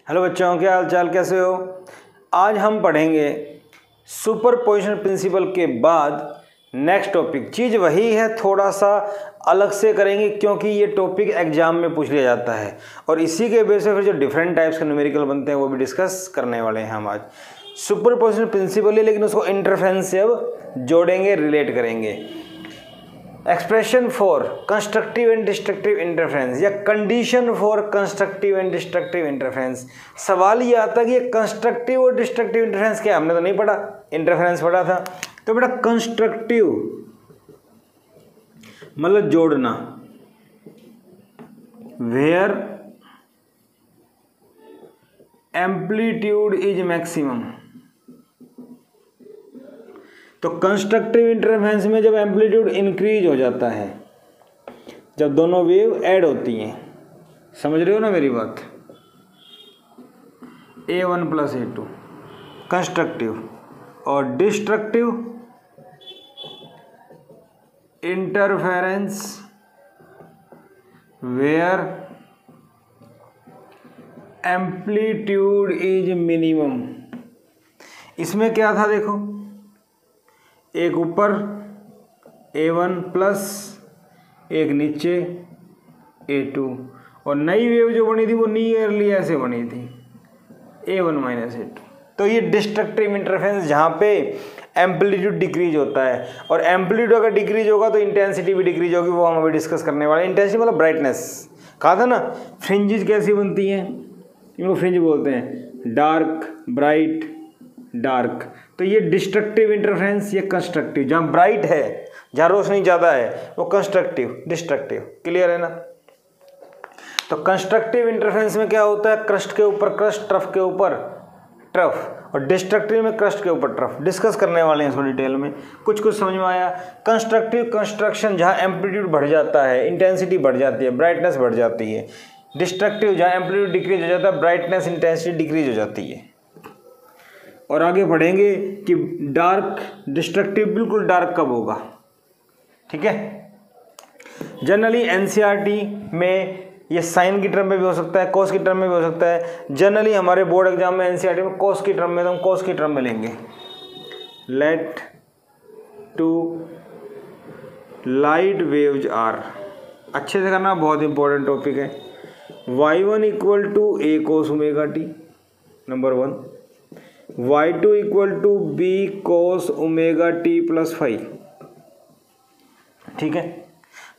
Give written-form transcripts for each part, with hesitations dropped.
Hello बच्चों, क्या हाल चाल, कैसे हो। आज हम पढ़ेंगे सुपरपोजिशन प्रिंसिपल के बाद नेक्स्ट टॉपिक। चीज़ वही है, थोड़ा सा अलग से करेंगे क्योंकि ये टॉपिक एग्जाम में पूछ लिया जाता है और इसी के बेस पे फिर जो डिफरेंट टाइप्स के न्यूमेरिकल बनते हैं वो भी डिस्कस करने वाले हैं हम आज। सुपरपोजिशन प्रिंसिपल है लेकिन उसको इंटरफेरेंस से अब जोड़ेंगे, रिलेट करेंगे। Expression for constructive and destructive interference या condition for constructive and destructive interference. सवाल ये आता है कि ये कंस्ट्रक्टिव और डिस्ट्रक्टिव इंटरफेरेंस क्या, हमने तो नहीं पढ़ा, इंटरफेरेंस पढ़ा था। तो बेटा कंस्ट्रक्टिव मतलब जोड़ना, वेयर एम्पलीट्यूड इज मैक्सिमम। तो कंस्ट्रक्टिव इंटरफेरेंस में जब एम्पलीट्यूड इंक्रीज हो जाता है, जब दोनों वेव ऐड होती हैं, समझ रहे हो ना मेरी बात। A1 + A2 कंस्ट्रक्टिव और destructive interference where amplitude is minimum. इसमें क्या था देखो, एक ऊपर A1 प्लस एक नीचे A2 और नई वेव जो बनी थी वो नियरली ऐसे बनी थी A1 - A2। तो ये डिस्ट्रक्टिव इंटरफेरेंस जहाँ पे एम्पलीट्यूड डिक्रीज होता है और एम्पलीट्यूड अगर डिक्रीज होगा तो इंटेंसिटी भी डिक्रीज होगी, वो हम अभी डिस्कस करने वाले हैं। इंटेंसिटी मतलब ब्राइटनेस। कहा था ना फ्रिंजेस कैसी बनती हैं, इनको फ्रिंज बोलते हैं, डार्क ब्राइट डार्क। तो ये डिस्ट्रक्टिव इंटरफेरेंस, ये कंस्ट्रक्टिव। जहाँ ब्राइट है, जहाँ रोशनी ज़्यादा है वो कंस्ट्रक्टिव, डिस्ट्रक्टिव। क्लियर है ना। तो कंस्ट्रक्टिव इंटरफेरेंस में क्या होता है, क्रस्ट के ऊपर क्रस्ट, ट्रफ के ऊपर ट्रफ, और डिस्ट्रक्टिव में क्रस्ट के ऊपर ट्रफ। डिस्कस करने वाले हैं इसको डिटेल में। कुछ समझ में आया। कंस्ट्रक्टिव कंस्ट्रक्शन जहाँ एम्पलीट्यूड बढ़ जाता है, इंटेंसिटी बढ़ जाती है, ब्राइटनेस बढ़ जाती है। डिस्ट्रक्टिव जहाँ एम्पलीट्यूड डिक्रीज हो जाता है, ब्राइटनेस इंटेंसिटी डिक्रीज हो जाती है। और आगे पढ़ेंगे कि डार्क डिस्ट्रक्टिव बिल्कुल डार्क कब होगा। ठीक है। जनरली एनसीईआरटी में ये साइन की टर्म में भी हो सकता है, कॉस की टर्म में भी हो सकता है। जनरली हमारे बोर्ड एग्जाम में एनसीईआरटी में कॉस की टर्म में, तो हम कॉस की टर्म में लेंगे। Let two light waves are, अच्छे से करना, बहुत इंपॉर्टेंट टॉपिक है। y1 = a cos ωt number 1, y2 = b cos ωt + phi। ठीक है,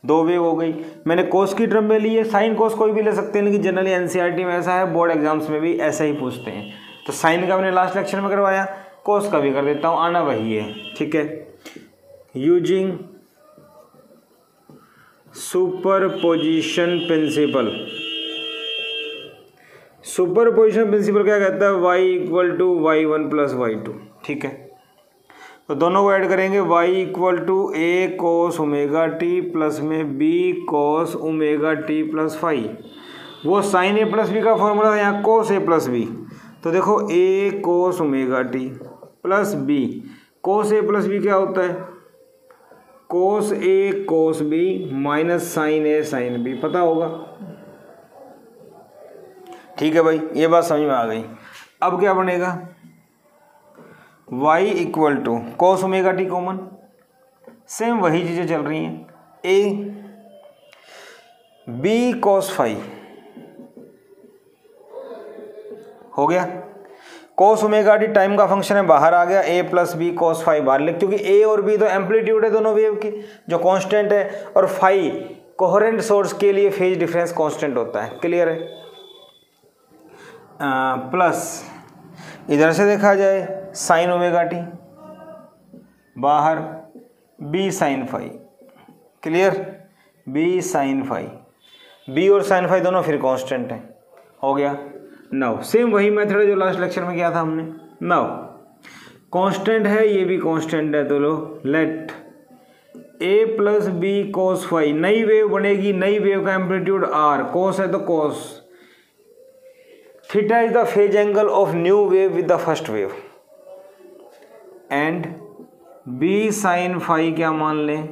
दो वेव हो गई। मैंने कोस की टर्म में ली है, साइन कोस कोई भी ले सकते हैं लेकिन जनरली एनसीईआरटी में ऐसा है, बोर्ड एग्जाम्स में भी ऐसा ही पूछते हैं। तो साइन का मैंने लास्ट लेक्चर में करवाया, कोस का भी कर देता हूँ, आना वही है। ठीक है। Using superposition principle. Superposition principle क्या कहता है, y = y1 + y2। ठीक है। तो दोनों को ऐड करेंगे, y = a cos ωt plus में b cos ωt + phi। वो साइन a + b का फॉर्मूला है, यहाँ cos a + b। तो देखो a cos ωt plus b, cos a + b क्या होता है, cos a cos b minus sine a sin b, पता होगा। ठीक है भाई, ये बात समझ में आ गई। अब क्या बनेगा, y = cos ωt common, same वही चीज़ें चल रही हैं, a b cos phi हो गया। cos ωt टाइम का फंक्शन है, बाहर आ गया, a + b cos phi बाहर लिख, क्योंकि a और b तो एम्पलीट्यूड है दोनों वेव की जो कांस्टेंट है, और phi कोहेरेंट सोर्स के लिए फेज डिफरेंस कांस्टेंट होता है। क्लियर है। प्लस इधर से देखा जाए sin ωt, बाहर b sin phi। Clear, b sin phi, b और sin phi दोनों फिर कांस्टेंट हैं। हो गया। नाउ सेम वही मेथड है जो लास्ट लेक्चर में किया था हमने। नाउ कांस्टेंट है, ये भी कांस्टेंट है, तो लो let a + b cos phi, नई वेव बनेगी, नई वेव का एम्पलीट्यूड r, cos है तो cos, theta is the phase angle of new wave with the first wave, and b sin phi क्या मान लें,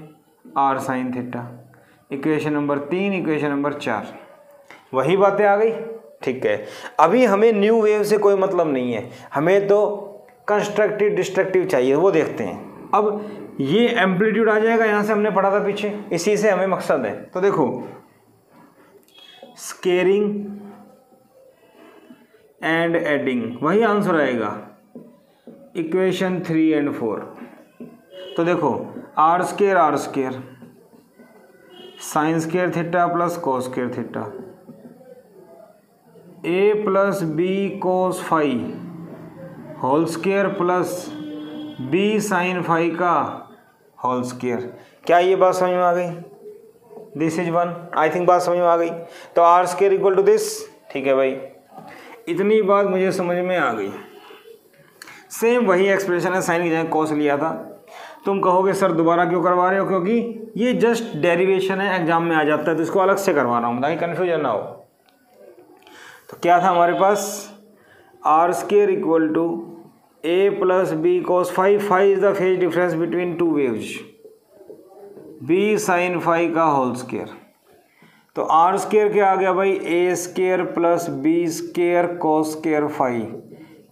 r sin theta. Equation number 3, equation number 4, वही बातें आ गई। ठीक है। अभी हमें न्यू वेव से कोई मतलब नहीं है, हमें तो कंस्ट्रक्टिव डिस्ट्रक्टिव चाहिए, वो देखते हैं। अब ये एम्पलीट्यूड आ जाएगा, यहाँ से हमने पढ़ा था पीछे, इसी से हमें मकसद है। तो देखो स्केयरिंग एंड एडिंग, वही आंसर आएगा इक्वेशन 3 और 4। तो देखो R square sine square theta plus cos square theta, A plus B cos phi whole square plus B sine phi का होल स्केयर। क्या ये बात समझ में आ गई? This is one, I think बात समझ में आ गई। तो are square equal to this, ठीक है भाई, इतनी बात मुझे समझ में आ गई। सेम वही एक्सप्रेशन है, साइन की जगह कॉस लिया था। तुम कहोगे सर दोबारा क्यों करवा रहे हो? क्योंकि ये जस्ट डेरिवेशन है, एग्जाम में आ जाता है, तो इसको अलग से करवा रहा हूँ ताकि कन्फ्यूजन ना हो। तो क्या था हमारे पास? R square equal to a plus b cos phi, phi is the phase difference between two waves, b sine phi का होल स्केयर। तो आर स्केयर क्या आ गया भाई? A square plus B square cos square phi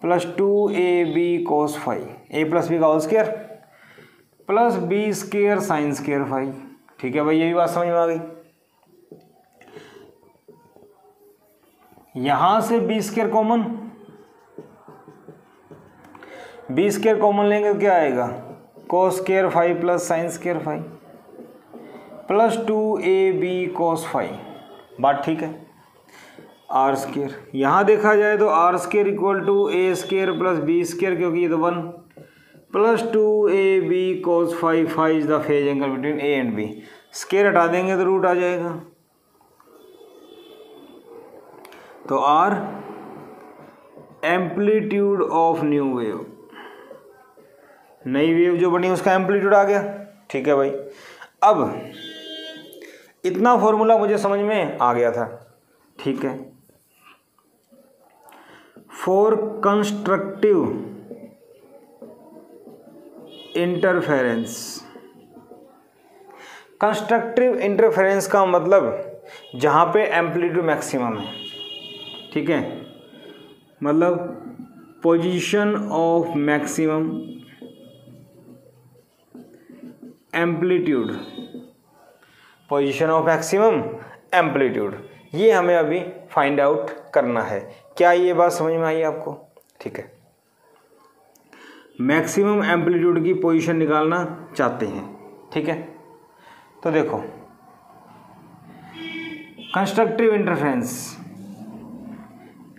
plus 2ab cos phi, a plus B का whole square plus B square sine square phi. ठीक है भाई, ये भी बात समझ में आ गई। यहां से B square common, B square common लेंगे तो क्या आएगा? Cos square phi plus sine square phi plus 2ab cos phi. बात ठीक है। आर स्केयर यहाँ देखा जाए तो are square equal to A square plus B square, क्योंकि ये तो 1 plus 2ab cos phi, phi is the phase angle between A and B. Square हटा देंगे तो रूट आ जाएगा। तो R amplitude of new wave, नई वेव जो बनी उसका एम्पलीट्यूड आ गया। ठीक है भाई, अब इतना फॉर्मूला मुझे समझ में आ गया था। ठीक है, for constructive interference, constructive interference का मतलब जहां पे एम्पलीट्यूड मैक्सिमम है। ठीक है, मतलब position of maximum amplitude, position of maximum amplitude, ये हमें अभी फाइंड आउट करना है। क्या ये बात समझ में आई आपको? ठीक है, मैक्सिमम एम्पलीट्यूड की पोजीशन निकालना चाहते हैं। ठीक है, तो देखो constructive interference,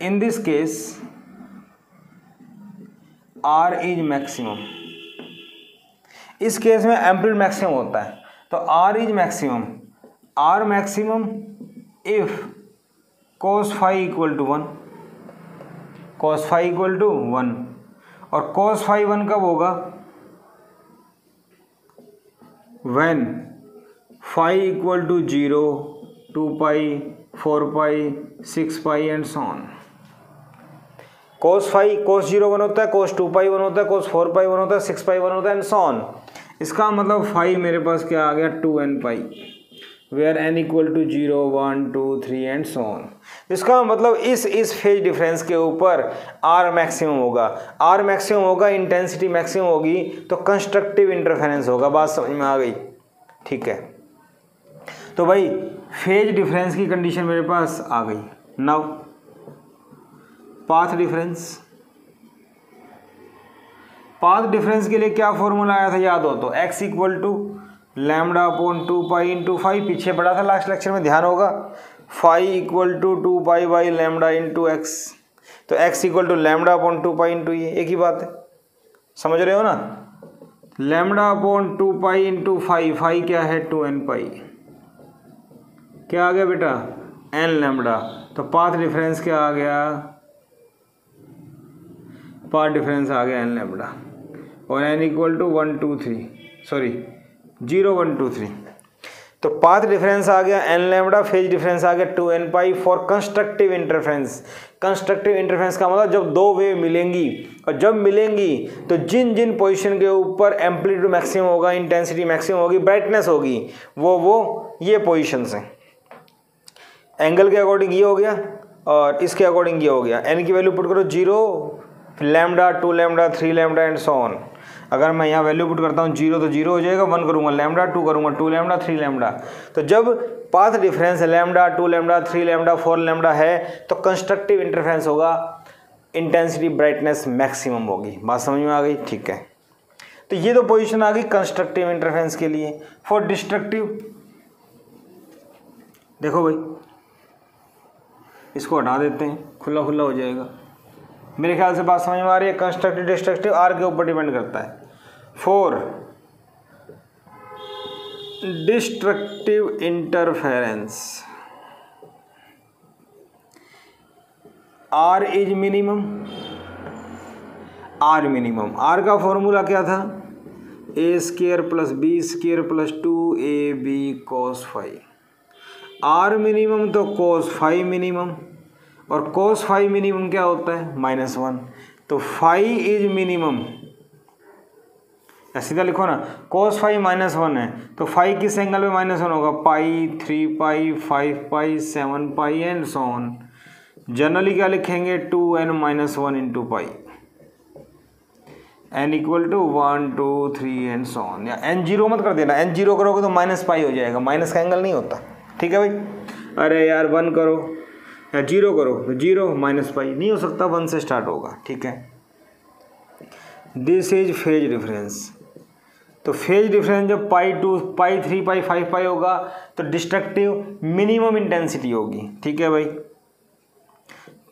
in this case R is maximum, इस केस में एम्पलीट्यूड मैक्सिमम होता है, तो R is maximum, R maximum if cos phi equal to 1, cos phi equal to 1, और cos फाई 1 कब होगा? when phi equal to 0, 2 pi, 4 pi, 6 pi and so on. cos phi, cos 0 1 होता है, cos 2 पाई 1 होता है, cos 4 पाई 1 होता है, 6 पाई 1 होता है एंड सो ऑन। इसका मतलब फाई मेरे पास क्या आ गया? 2n pi, where n equal to 0, 1, 2, 3 and so on. इसका मतलब इस फेज डिफरेंस के ऊपर r मैक्सिमम होगा, r मैक्सिमम होगा, इंटेंसिटी मैक्सिमम होगी, तो कंस्ट्रक्टिव इंटरफेरेंस होगा। बात समझ में आ गई? ठीक है, तो भाई फेज डिफरेंस की कंडीशन मेरे पास आ गई। Now path difference, path difference के लिए क्या फॉर्मूला आया था याद हो तो? x equal to lambda upon 2 pi into phi, पीछे पढ़ा था लास्ट लेक्चर में, ध्यान होगा। Phi equal to 2 pi by lambda into x, तो x equal to lambda upon 2 pi into ये, एक ही बात है, समझ रहे हो ना? Lambda upon 2 pi into phi, phi क्या है? 2n पाई, क्या आ गया बेटा? n lambda. तो पाथ डिफरेंस क्या आ गया? पाथ डिफरेंस आ गया n लैम्डा, और n इक्वल टू 1, 2, 3, सॉरी 0, 1, 2, 3। तो पाथ डिफरेंस आ गया n लैम्डा, फेज डिफरेंस आ गया 2n pi for constructive interference. Constructive interference का मतलब जब दो वेव मिलेंगी, और जब मिलेंगी तो जिन जिन पोजीशन के ऊपर एम्पलीट्यूड मैक्सिमम होगा, इंटेंसिटी मैक्सिमम होगी, ब्राइटनेस होगी, वो ये पोजीशंस हैं। एंगल के अकॉर्डिंग ये हो गया, और इसके अकॉर्डिंग ये हो गया। एन की वैल्यू पुट करो 0, lambda, 2 lambda, 3 lambda and so on. अगर मैं यहाँ वैल्यू पुट करता हूँ 0 तो 0 हो जाएगा, 1 करूँगा लैम्डा, 2 करूँगा 2 लैम्डा, 3 लैम्डा। तो जब path difference lambda, 2 lambda, 3 lambda, 4 lambda है तो कंस्ट्रक्टिव इंटरफेरेंस होगा, इंटेंसिटी ब्राइटनेस मैक्सिमम होगी। बात समझ में आ गई? ठीक है, तो ये तो पोजीशन आ गई कंस्ट्रक्टिव इंटरफेरेंस के लिए। फॉर डिस्ट्रक्टिव देखो भाई, इसको हटा देते हैं, खुला खुला हो जाएगा। मेरे ख्याल से बात समझ में आ रही है। कंस्ट्रक्टिव डिस्ट्रक्टिव आर के ऊपर डिपेंड करता है। For destructive interference R is minimum, R minimum, R का फॉर्मूला क्या था? A square plus B square plus 2ab cos five. R minimum तो cos फाइव मिनिमम, और cos फाइव मिनिमम क्या होता है? -1। तो फाइव इज मिनिमम, सीधा लिखो ना, cos फाइव -1 है तो फाइव किस एंगल में -1 होगा? Pi, 3 pi, 5 pi, 7 pi and so on. Generally क्या लिखेंगे? 2n-1 into pi, n equal to 1 2 3 and so on. या n 0 मत कर देना, n 0 करोगे तो -पाई हो जाएगा, माइनस का एंगल नहीं होता। ठीक है भाई? अरे यार 1 करो या 0 करो तो 0 -पाई नहीं हो सकता, 1 से स्टार्ट होगा। ठीक है, दिस इज फेज डिफरेंस। तो फेज डिफरेंस जब पाई 2 पाई 3 पाई 5 पाई होगा तो डिस्ट्रक्टिव मिनिमम इंटेंसिटी होगी। ठीक है भाई?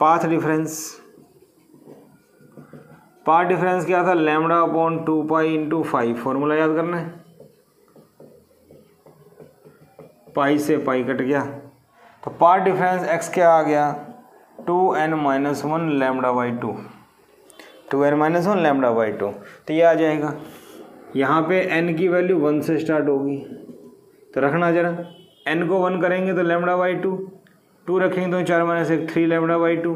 पाथ डिफरेंस, पाथ डिफरेंस क्या था? Lambda upon 2 pi into 5। Formula याद करना है, पाई से पाई कट गया तो पाथ डिफरेंस x क्या आ गया? 2n-1 lambda by 2, 2n-1 lambda by 2। तो ये आ जाएगा। यहाँ पे n की वैल्यू 1 से स्टार्ट होगी तो रखना जरा, n को 1 करेंगे तो लैम्डा बाई 2, 2 रखेंगे तो 4 - 1 3 lambda by 2,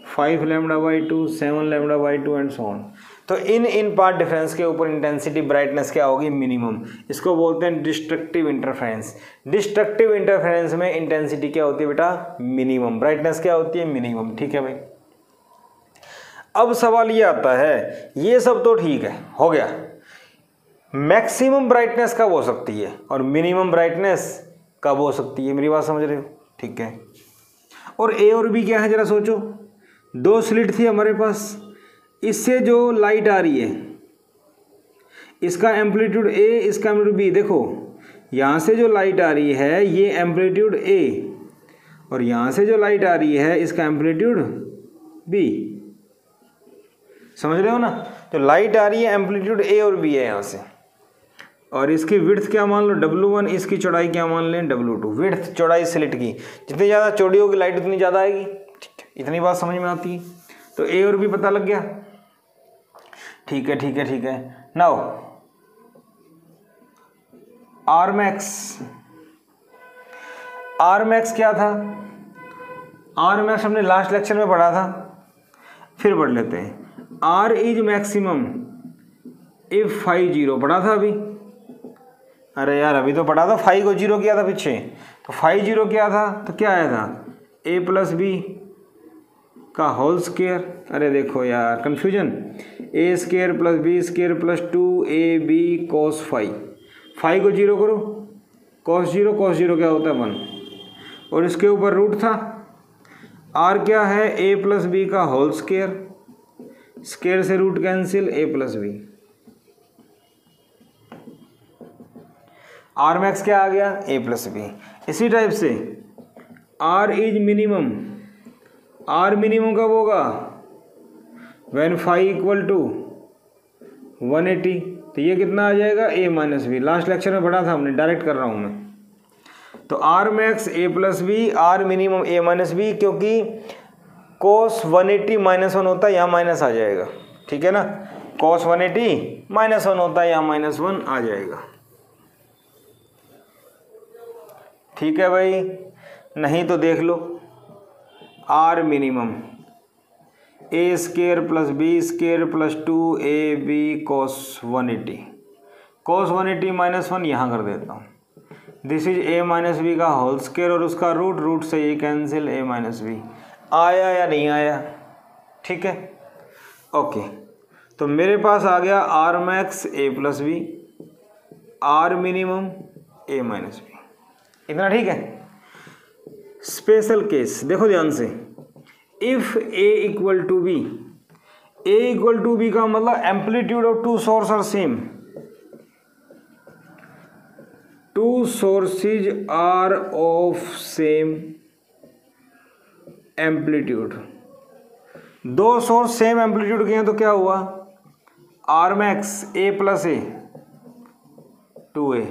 5 lambda by 2, 7 lambda by 2 and so on. तो इन पार्ट डिफरेंस के ऊपर इंटेंसिटी ब्राइटनेस क्या होगी? मिनिमम। इसको बोलते हैं डिस्ट्रक्टिव इंटरफेरेंस। डिस्ट्रक्टिव इंटरफेरेंस में इंटेंसिटी क्या होती है बेटा? मिनिमम। ब्राइटनेस क्या होती है? मिनिमम। ठीक है भाई? अब सवाल ये आता है, ये सब तो ठीक है, हो गया, मैक्सिमम ब्राइटनेस कब हो सकती है और मिनिमम ब्राइटनेस कब हो सकती है? मेरी बात समझ रहे हो? ठीक है, और ए और बी क्या है जरा सोचो। 2 स्लिट थी हमारे पास, इससे जो लाइट आ रही है इसका एम्पलीट्यूड ए, इसका एम्पलीट्यूड बी। देखो यहाँ से जो लाइट आ रही है ये एम्पलीट्यूड ए, और यहाँ से जो लाइट आ रही है इसका एम्पलीट्यूड बी। समझ रहे हो ना? तो लाइट आ रही है, एम्पलीट्यूड ए और बी है यहाँ से, और इसकी विड्थ क्या मान लो? W1। इसकी चौड़ाई क्या मान लें? W2। विड्थ चौड़ाई स्लिट की, जितनी ज़्यादा चौड़ी होगी लाइट उतनी ज़्यादा आएगी। ठीक है, इतनी बात समझ में आती है। तो ए और बी पता लग गया। ठीक है ठीक है ठीक है। नाउ आर मैक्स क्या था? आर मैक्स हमने लास्ट लेक्चर में पढ़ा था, फिर पढ़ लेते हैं। R is maximum if phi 0 पढ़ा था अभी। अरे यार अभी तो पढ़ा था, 5 को 0 किया था पीछे, तो 5 0 किया था तो क्या आया था? a प्लस बी का होल स्क्वायर। अरे देखो यार confusion, A square plus B square plus 2ab cos 5। 5 को 0 करो, cos 0 क्या होता है? 1, और इसके ऊपर रूट था। r क्या है? a प्लस बी का होल स्क्वायर, स्क्वायर से root cancel, a plus B. R max क्या आ गया? a plus B. इसी टाइप से r is minimum, r minimum कब होगा? When phi equal to 180। तो ये कितना आ जाएगा? a minus B. Last lecture में पढ़ा था हमने, डायरेक्ट कर रहा हूँ मैं। तो R max a plus B, R minimum a minus B, क्योंकि cos 180 -1 होता है, यहाँ माइनस आ जाएगा। ठीक है ना? cos 180 -1 होता है, यहाँ -1 आ जाएगा। ठीक है भाई? नहीं तो देख लो, R minimum A square plus B square plus 2ab cos 180। cos 180 -1 यहाँ कर देता हूँ। This is a minus B का होल स्क्वायर और उसका रूट, रूट से ये कैंसिल, a माइनस बी। आया या नहीं आया, ठीक है। ओके, तो मेरे पास आ गया R max A plus B, R minimum A minus B, इतना ठीक है। स्पेशल केस देखो ध्यान से, if A equal to B, A equal to B का मतलब amplitude of two source are same, two sources are of same amplitude, दो source same amplitude के हैं तो क्या हुआ, R max A plus A 2a,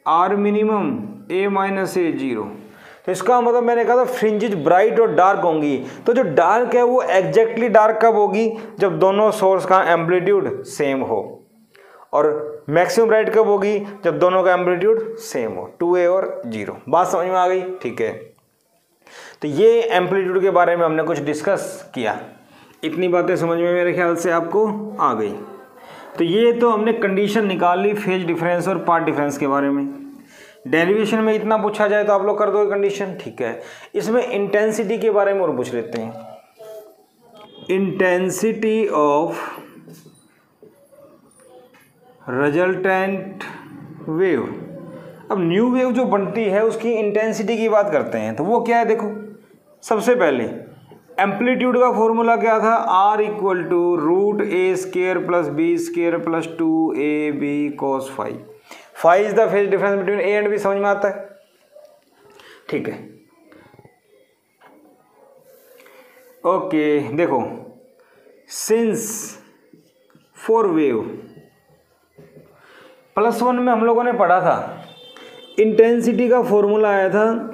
R minimum A minus A 0। तो इसका मतलब मैंने कहा था फ्रिंजेज ब्राइट और डार्क होंगी, तो जो डार्क है वो एग्जैक्टली डार्क कब होगी, जब दोनों सोर्स का एम्पलीट्यूड सेम हो, और मैक्सिमम ब्राइट कब होगी, जब दोनों का एम्पलीट्यूड सेम हो, 2a और 0। बात समझ में आ गई, ठीक है। तो ये एम्पलीट्यूड के बारे में हमने कुछ डिस्कस किया, इतनी बातें समझ में मेरे ख्याल से आपको आ गई। तो ये तो हमने कंडीशन निकाल ली फेज डिफरेंस और पार्ट डिफरेंस के बारे में। डेरिवेशन में इतना पूछा जाए तो आप लोग कर दोगे कंडीशन, ठीक है। इसमें इंटेंसिटी के बारे में और पूछ लेते हैं, इंटेंसिटी ऑफ रिजल्टेंट वेव। अब न्यू वेव जो बनती है उसकी इंटेंसिटी की बात करते हैं, तो वो क्या है, देखो सबसे पहले एम्पलीट्यूड का फॉर्मूला क्या था, R equal to root A square plus B square plus 2ab cos phi. Phi is the phase difference between A and B, समझ में आता है, ठीक है। ओके देखो, सिंस फॉर वेव +1 में हम लोगों ने पढ़ा था, इंटेंसिटी का फॉर्मूला आया था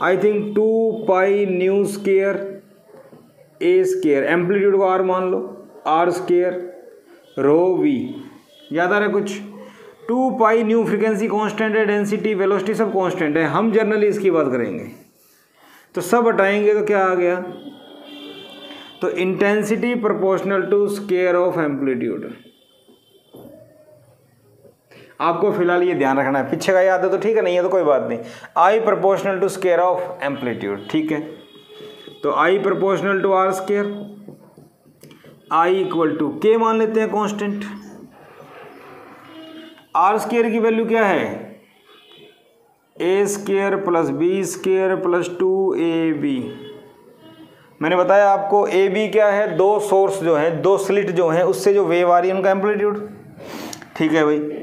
I think 2 pi nu square A square, amplitude को आर मान लो, आर स्केयर रो वी, याद आ रहा है कुछ। 2 पाई न्यू फ्रीक्वेंसी कांस्टेंट है, डेंसिटी वेलोसिटी सब कांस्टेंट है, हम जनरली इसकी बात करेंगे, तो सब हटाएंगे तो क्या आ गया, तो intensity proportional to square of amplitude. आपको फिलहाल ये ध्यान रखना है, पीछे का याद है तो ठीक है, नहीं है तो कोई बात नहीं। I proportional to square of amplitude, ठीक है। तो I proportional to R square, I equal to K मान लेते हैं कांस्टेंट। आर स्केयर की वैल्यू क्या है, A square plus B square plus 2ab। मैंने बताया आपको ए बी क्या है, दो सोर्स जो है, दो स्लिट जो है, उससे जो वेव आ रही है उनका एम्पलीट्यूड, ठीक है भाई।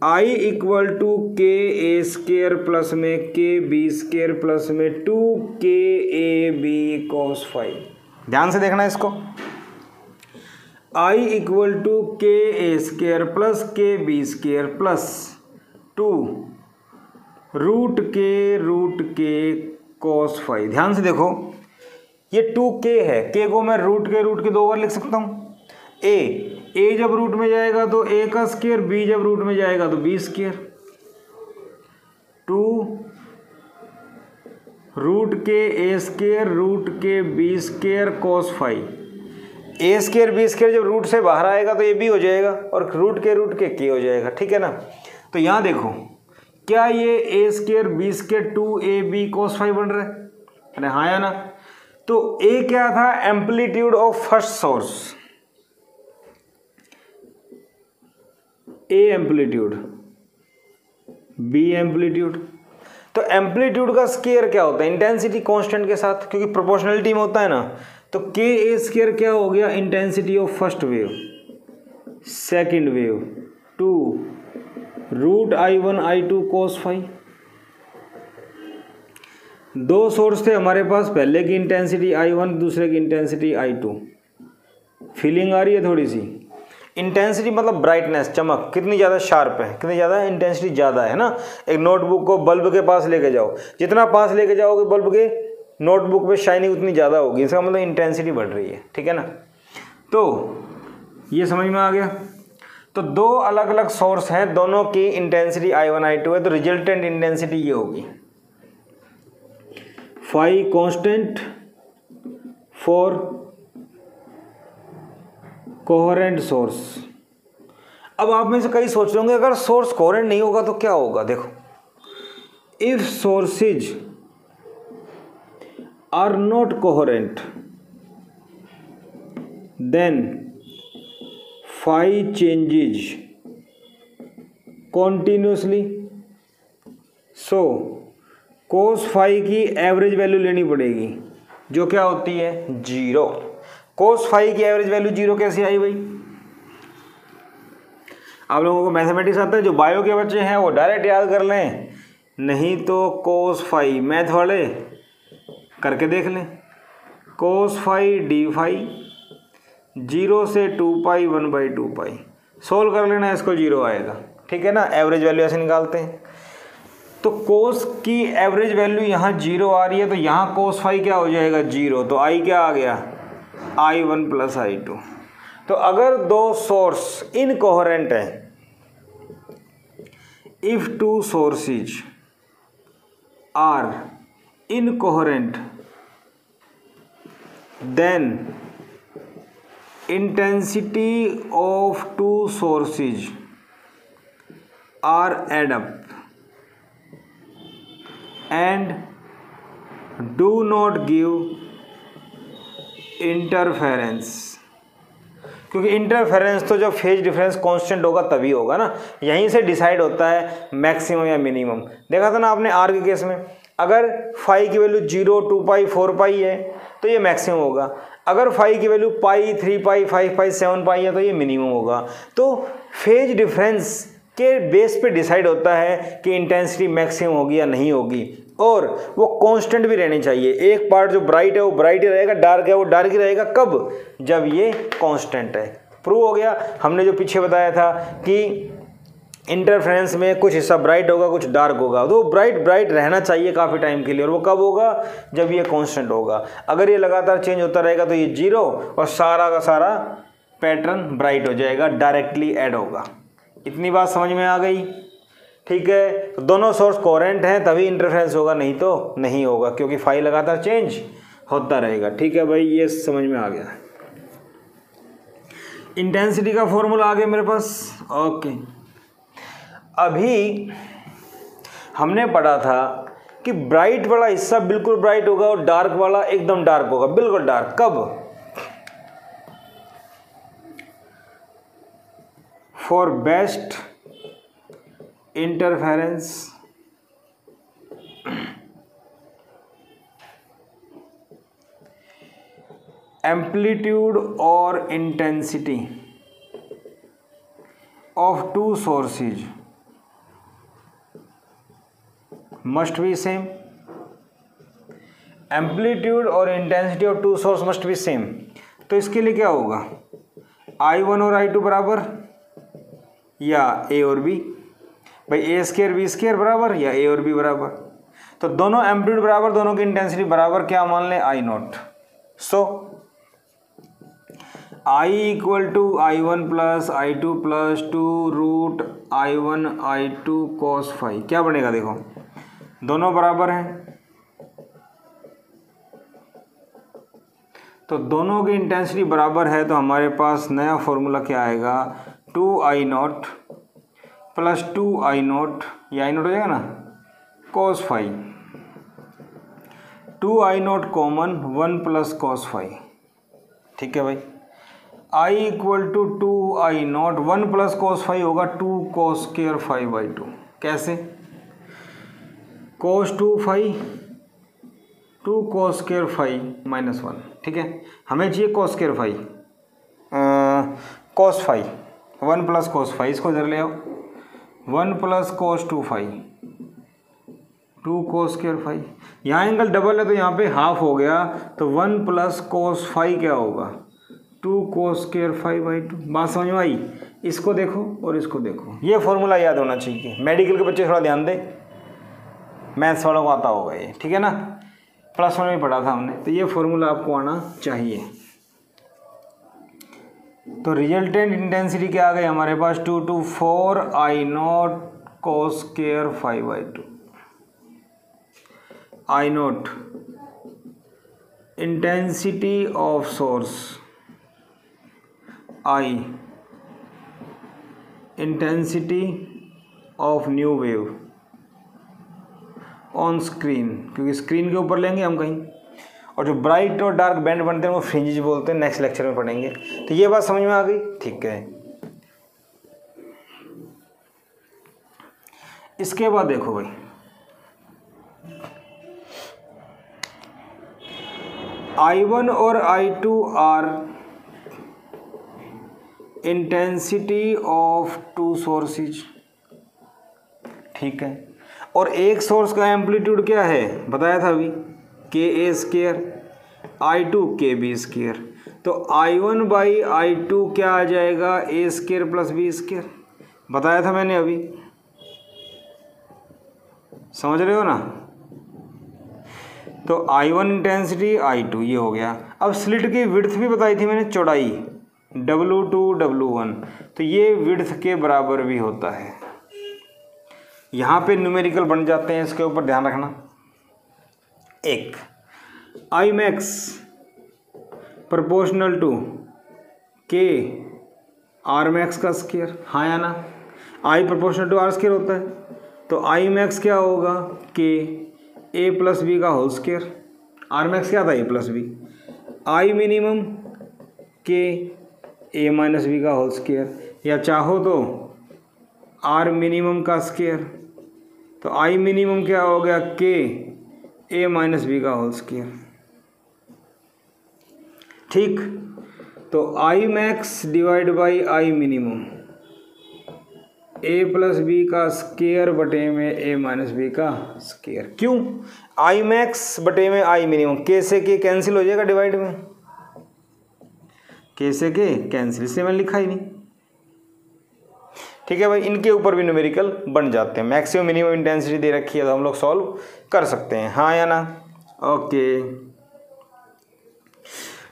आई इक्वल टू के ए स्केयर प्लस में के बी स्केयर प्लस में 2kab cos फाई। ध्यान से देखना इसको, आई इक्वल टू के ए स्केयर प्लस के बी स्केयर प्लस 2 रूट के cos फाई। ध्यान से देखो, ये 2k है, k को मैं रूट के 2 बार लिख सकता हूँ। ए जब रूट में जाएगा तो a का स्केयर, b जब रूट में जाएगा तो b स्केयर, 2 रूट के a स्केयर रूट के b square cos phi. a square b square जब रूट से बाहर आएगा तो ये b हो जाएगा और रूट के k हो जाएगा, ठीक है ना। तो यहाँ देखो, क्या ये a square b square 2ab cos phi बन रहा है, अरे हाँ या ना। तो a क्या था, amplitude of first source, a amplitude, b amplitude. तो एम्पलीट्यूड का स्केयर क्या होता है, इंटेंसिटी कांस्टेंट के साथ, क्योंकि प्रोपोर्शनलिटी में होता है ना। तो के ए स्केयर क्या हो गया, intensity of first wave, second wave 2 root I1 I2 cos phi. दो सोर्स थे हमारे पास, पहले की इंटेंसिटी I1, दूसरे की इंटेंसिटी I2। फीलिंग आ रही है थोड़ी सी, इंटेंसिटी मतलब ब्राइटनेस, चमक, कितनी ज़्यादा शार्प है, कितनी ज़्यादा इंटेंसिटी ज़्यादा है ना। एक नोटबुक को बल्ब के पास लेके जाओ, जितना पास लेके जाओगे बल्ब के, नोटबुक पे शाइनिंग उतनी ज़्यादा होगी, इसका मतलब इंटेंसिटी बढ़ रही है, ठीक है ना। तो ये समझ में आ गया। तो दो अलग अलग सोर्स हैं, दोनों की इंटेंसिटी I1 I2 है, तो रिजल्टेंट इंटेंसिटी ये होगी, phi constant for coherent source. अब आप में से कई सोच रहे होंगे अगर सोर्स कोहेरेंट नहीं होगा तो क्या होगा। देखो, if sources are not coherent, then phi changes continuously. So cos phi की एवरेज वैल्यू लेनी पड़ेगी जो क्या होती है 0। cos फाई की एवरेज वैल्यू 0 कैसे आई भाई? आप लोगों को मैथमेटिक्स आता है, जो बायो के बच्चे हैं वो डायरेक्ट याद कर लें, नहीं तो cos फाई मैथ वाले करके देख लें। cos फाई डी फाई 0 से 2 पाई 1/2 पाई, सोल्व कर लेना, इसको 0 आएगा। ठीक है ना, एवरेज वैल्यू ऐसे निकालते हैं। तो cos की एवरेज वैल्यू यहाँ 0 आ रही है, तो यहाँ cos फाई क्या हो जाएगा 0, तो आई क्या आ गया I1 प्लस I2। तो अगर दो सोर्स इनकोहेरेंट है, if two sources are incoherent, then intensity of two sources are add up and do not give interference। क्योंकि इंटरफेरेंस तो जब फेज डिफरेंस कांस्टेंट होगा तभी होगा ना, यहीं से डिसाइड होता है मैक्सिमम या मिनिमम। देखा था ना आपने आर के केस में, अगर फाई की वैल्यू 0, 2 पाई 4 पाई है तो ये मैक्सिमम होगा, अगर फाई की वैल्यू पाई 3 पाई 5 पाई 7 पाई है तो ये मिनिमम होगा। तो फेज डिफरेंस के बेस पे डिसाइड होता है कि इंटेंसिटी मैक्सिमम होगी या नहीं होगी, और वो कांस्टेंट भी रहनी चाहिए। एक पार्ट जो ब्राइट है वो ब्राइट ही रहेगा, डार्क है वो डार्क ही रहेगा। कब? जब ये कांस्टेंट है। प्रूव हो गया। हमने जो पीछे बताया था कि इंटरफेरेंस में कुछ हिस्सा ब्राइट होगा कुछ डार्क होगा, तो ब्राइट ब्राइट रहना चाहिए काफ़ी टाइम के लिए, और वो कब होगा? जब ये कांस्टेंट होगा। अगर ये लगातार चेंज होता रहेगा तो ये 0 और सारा का सारा पैटर्न ब्राइट हो जाएगा, डायरेक्टली ऐड होगा। इतनी बात समझ में आ गई? ठीक है, तो दोनों सोर्स कोहेरेंट हैं तभी इंटरफेरेंस होगा, नहीं तो नहीं होगा, क्योंकि फाई लगातार चेंज होता रहेगा। ठीक है भाई, ये समझ में आ गया। इंटेंसिटी का फॉर्मूला आ गया मेरे पास। ओके, अभी हमने पढ़ा था कि ब्राइट वाला हिस्सा बिल्कुल ब्राइट होगा और डार्क वाला एकदम डार्क होगा, बिल्कुल डार्क। कब? फॉर बेस्ट इंटरफेरेंस एम्पलीट्यूड और intensity of two sources must be same. Amplitude और intensity of two source must be same. तो इसके लिए क्या होगा? I1 और I2 बराबर या A और B? भाई A स्क्वायर B स्क्वायर बराबर या A और B बराबर। तो दोनों एम्पलीट्यूड बराबर, दोनों की इंटेंसिटी बराबर, क्या मान लें? I0। So I equal to I1 plus I2 plus 2 root I1 I2 cos phi. क्या बनेगा? देखो दोनों बराबर हैं, तो दोनों की इंटेंसिटी बराबर है, तो हमारे पास नया फॉर्मूला क्या आएगा? 2I0 प्लस 2I0, ये I0 हो जाएगा ना, cos phi. 2I0 common 1 plus cos phi. ठीक है भाई, I equal to 2I0, 1 plus cos phi होगा 2 cos स्क्वायर फाई बाई 2। कैसे? cos 2 phi 2 cos square phi minus 1। ठीक है, हमें चाहिए cos square phi, cos phi 1 plus cos phi, इसको इधर ले आओ। 1 plus cos 2 phi 2 cos square phi, यहाँ एंगल डबल है तो यहाँ पे हाफ हो गया, तो 1 प्लस cos फाई क्या होगा? 2 cos स्क्वायर फाई बाई 2। बात समझ में आई? इसको देखो और इसको देखो, ये फॉर्मूला याद होना चाहिए। मेडिकल के बच्चे थोड़ा ध्यान दें, मैथ्स वालों को आता होगा ये। ठीक है ना, +1 में पढ़ा था हमने, तो ये फॉर्मूला आपको आना चाहिए। तो रिजल्टेंट इंटेंसिटी क्या आ गई हमारे पास? 2 to 4 I0 cos square phi by 2। I0 intensity of source, I intensity of new wave, on screen, क्योंकि स्क्रीन के ऊपर लेंगे हम कहीं। और जो ब्राइट और डार्क बैंड बनते हैं वो फ्रिंजेस बोलते हैं, नेक्स्ट लेक्चर में पढ़ेंगे। तो ये बात समझ में आ गई, ठीक है। इसके बाद देखो भाई, I1 और I2 are intensity of two sources, ठीक है। और एक सोर्स का एम्पलीट्यूड क्या है बताया था अभी, KA², I2 KB²। तो I1/I2 क्या आ जाएगा, A² + B², बताया था मैंने अभी, समझ रहे हो ना। तो I1 इंटेंसिटी, I2 ये हो गया। अब स्लिट की विड्थ भी बताई थी मैंने, चौड़ाई W2 W1, तो ये विड्थ के बराबर भी होता है। यहाँ पे न्यूमेरिकल बन जाते हैं, इसके ऊपर ध्यान रखना। एक Imax proportional to K Rmax का स्क्वायर, हाँ या ना। I प्रोपोर्शनल टू R² होता है, तो Imax क्या होगा, K A + B का होल स्क्वायर। Rmax क्या था, A + B। I minimum K A - B का होल स्क्वायर, या चाहो तो R मिनिमम का स्क्वायर। तो I मिनिमम क्या हो गया, K A - B का होल स्क्वायर, ठीक। तो Imax / I minimum A + B का स्क्वायर बटे में A - B का स्क्वायर। क्यों, Imax बटे में I मिनिमम, K से K कैंसिल हो जाएगा डिवाइड में, K से K कैंसिल, इसलिए मैंने लिखा ही नहीं, ठीक है भाई। इनके ऊपर भी न्यूमेरिकल बन जाते हैं। मैक्सिमम मिनिमम इंटेंसिटी दे रखी है तो हम लोग सॉल्व कर सकते हैं, हाँ या ना। ओके,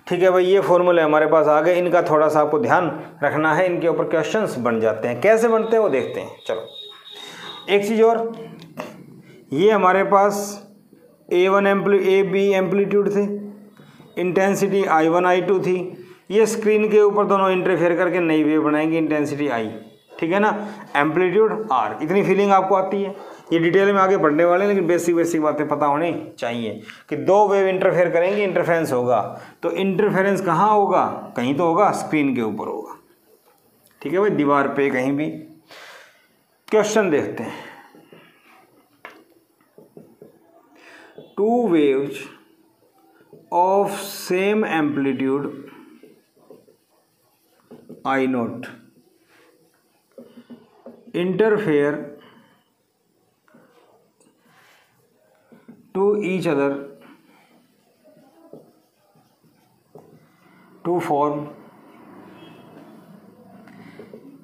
ठीक है भाई, ये फॉर्मूले हमारे पास आ गए। इनका थोड़ा सा आपको ध्यान रखना है, इनके ऊपर क्वेश्चंस बन जाते हैं। कैसे बनते हैं वो देखते हैं। चलो एक चीज़ और, ये हमारे पास A1 AB एम्पलीट्यूड थे, इंटेंसिटी I1 I2 थी। ये स्क्रीन के ऊपर दोनों इंटरफेयर करके नई वेव बनाएंगे, इंटेंसिटी I, ठीक है ना, एम्पलीट्यूड R। इतनी फीलिंग आपको आती है, ये डिटेल में आगे पढ़ने वाले हैं, लेकिन बेसिक बातें पता होनी चाहिए कि दो वेव इंटरफेयर करेंगे, इंटरफेरेंस होगा। तो इंटरफेरेंस कहाँ होगा, कहीं तो होगा, स्क्रीन के ऊपर होगा, ठीक है भाई, दीवार पे कहीं भी। क्वेश्चन देखते हैं। Two waves of same amplitude I0 interfere to each other to form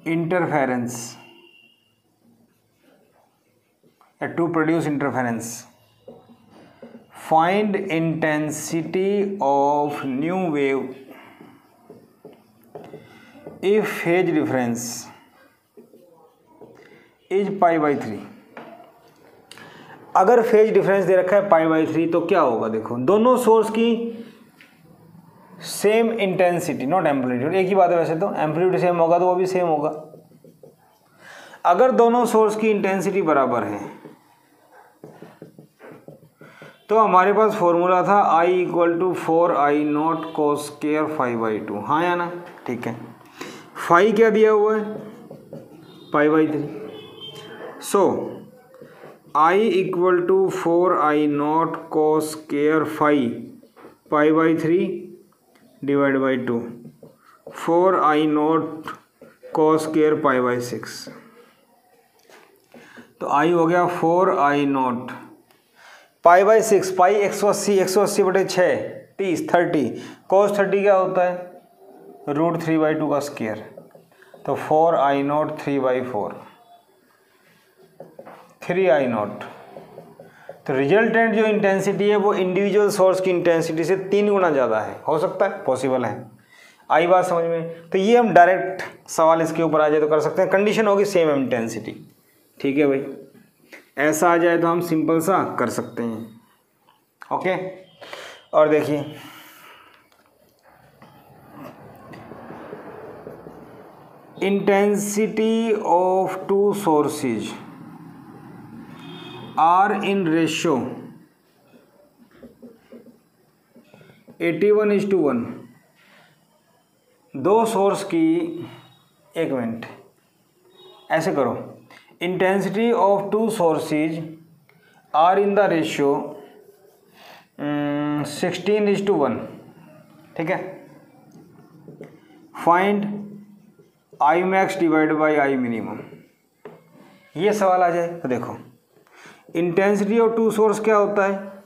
interference, to produce interference. Find intensity of new wave if phase difference इज π/3। अगर फेज डिफरेंस दे रखा है π/3 तो क्या होगा, देखो दोनों सोर्स की सेम इंटेंसिटी, नॉट एम्पलीट्यूड, एक ही बात है वैसे तो, एम्पलीट्यूड सेम होगा तो वो भी सेम होगा। अगर दोनों सोर्स की इंटेंसिटी बराबर है तो हमारे पास फॉर्मूला था I = 4I0 cos² φ/2, हाँ या ना, ठीक है। फाई क्या दिया हुआ है, π/3। सो I = 4I0 cos² φ/3 / 2, 4I0 cos² π/6। तो I हो गया 4I0 π/6, पाई 180, 180 बटे 6 30, cos 30 क्या होता है, √3/2 का स्क्वायर। तो 4I0 3/4, 3I0। तो रिजल्टेंट जो इंटेंसिटी है वो इंडिविजुअल सोर्स की इंटेंसिटी से 3 गुना ज़्यादा है, हो सकता है, पॉसिबल है। आई बात समझ में। तो ये हम डायरेक्ट सवाल इसके ऊपर आ जाए तो कर सकते हैं, कंडीशन होगी सेम इंटेंसिटी, ठीक है भाई। ऐसा आ जाए तो हम सिंपल सा कर सकते हैं, ओके। और देखिए intensity of two sources are in ratio 81:1, दो सोर्स की, एक मिनट ऐसे करो, intensity of two sources are in the ratio 16:1, ठीक है। Find I max divide by I minimum, ये सवाल आ जाए तो देखो इंटेंसिटी ऑफ टू सोर्स क्या होता है,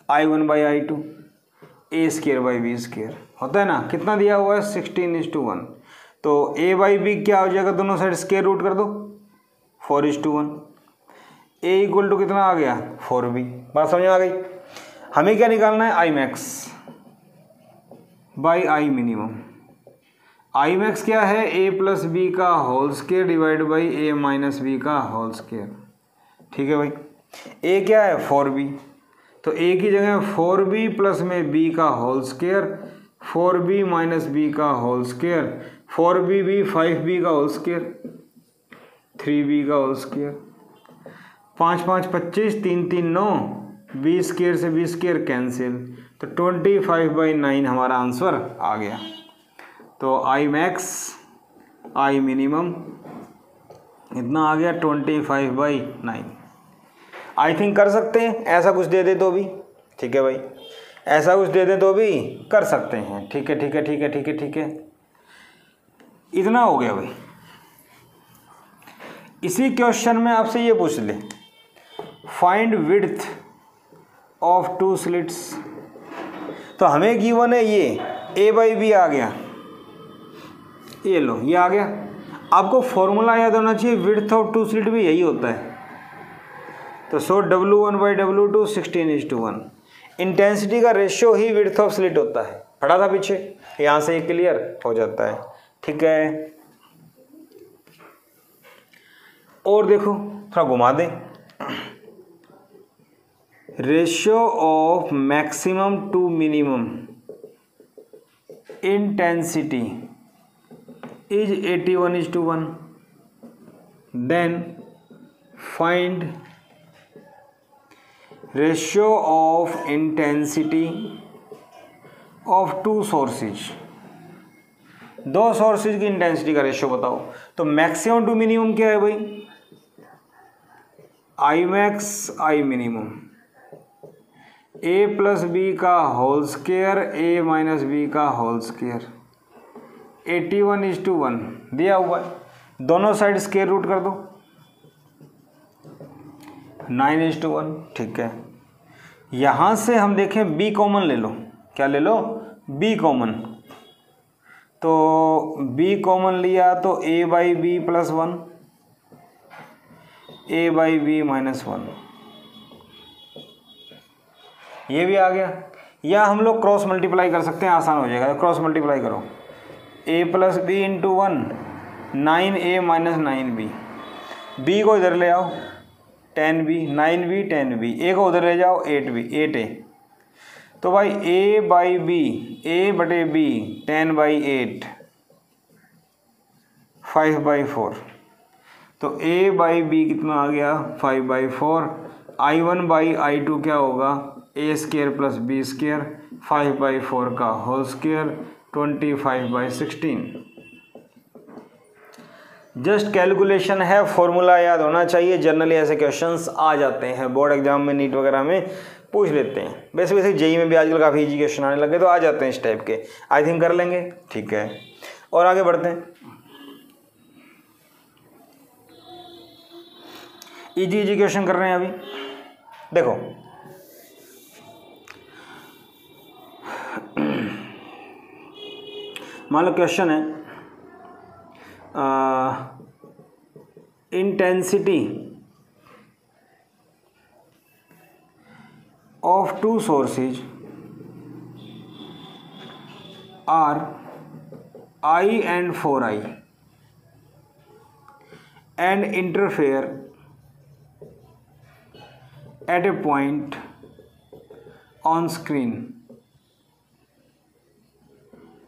I1/I2 A²/B² होता है ना, कितना दिया हुआ है 16:1, तो A/B क्या हो जाएगा, दोनों साइड स्क्वायर रूट कर दो 4:1, A इक्वल टू कितना आ गया 4B। बात समझ में आ गई। हमें क्या निकालना है, I max by I minimum. I max क्या है, A+B का whole square divide by A-B का होल स्क्वायर, ठीक है भाई। A क्या है 4B, तो A की जगह 4B प्लस में B का whole square, 4B minus B का होल स्क्वायर, 4B भी 5B का होल स्क्वायर, 3B का होल स्क्वायर, 5 5 25, 3 3 9, B स्क्वायर से B स्क्वायर कैंसिल, तो 25/9 हमारा आंसर आ गया। तो आई मैक्स आई मिनिमम इतना आ गया 25/9। आई थिंक कर सकते हैं, ऐसा कुछ दे दे तो भी, ठीक है भाई, ऐसा कुछ दे दे तो भी कर सकते हैं, ठीक है ठीक है ठीक है ठीक है ठीक है। इतना हो गया भाई। इसी क्वेश्चन में आपसे ये पूछ ले, find width of two slits, तो हमें गिवन है ये A/B आ गया, ये लो ये आ गया। आपको फॉर्मूला याद होना चाहिए, विड्थ ऑफ टू स्लिट भी यही होता है, तो सो W1/W2 16:1, इंटेंसिटी का ratio he width of slit होता है, पढ़ा था पीछे, यहाँ से ये क्लियर हो जाता है, ठीक है। और देखो थोड़ा घुमा दें, ratio of maximum to minimum intensity is 81:1, then find ratio of intensity of two sources, दो सोर्सेज की इंटेंसिटी का रेशियो बताओ। तो मैक्सिमम टू मिनिमम क्या है भाई, आई मैक्स आई मिनिमम, A+B का होल स्क्वायर A-B का होल स्क्वायर, 81:1 दिया हुआ है, दोनों साइड स्क्वायर रूट कर दो 9:1, ठीक है। यहाँ से हम देखें B कॉमन ले लो, क्या ले लो, B कॉमन, तो B कॉमन लिया तो A/B + 1 A/B - 1, ये भी आ गया। या हम लोग क्रॉस मल्टीप्लाई कर सकते हैं, आसान हो जाएगा, क्रॉस मल्टीप्लाई करो, A+B × 1 9A - 9B, B को इधर ले आओ 10B, 9B 10B, A को उधर ले जाओ 8B 8A, तो भाई A/B A/B 10/8 5/4, तो A/B कितना आ गया 5/4, I1/I2 क्या होगा A² + B² 5/4 का होल स्क्वायर 25/16। जस्ट कैलकुलेशन है, फॉर्मूला याद होना चाहिए, जनरली ऐसे क्वेश्चंस आ जाते हैं बोर्ड एग्जाम में, नीट वगैरह में पूछ लेते हैं, वैसे जेई में भी आजकल काफ़ी इजी क्वेश्चन आने लगे तो आ जाते हैं इस टाइप के, आई थिंक कर लेंगे, ठीक है। और आगे बढ़ते हैं, इजी क्वेश्चन कर रहे हैं अभी। देखो मान लो क्वेश्चन है, intensity of two sources are I and 4I and interfere at a point on screen.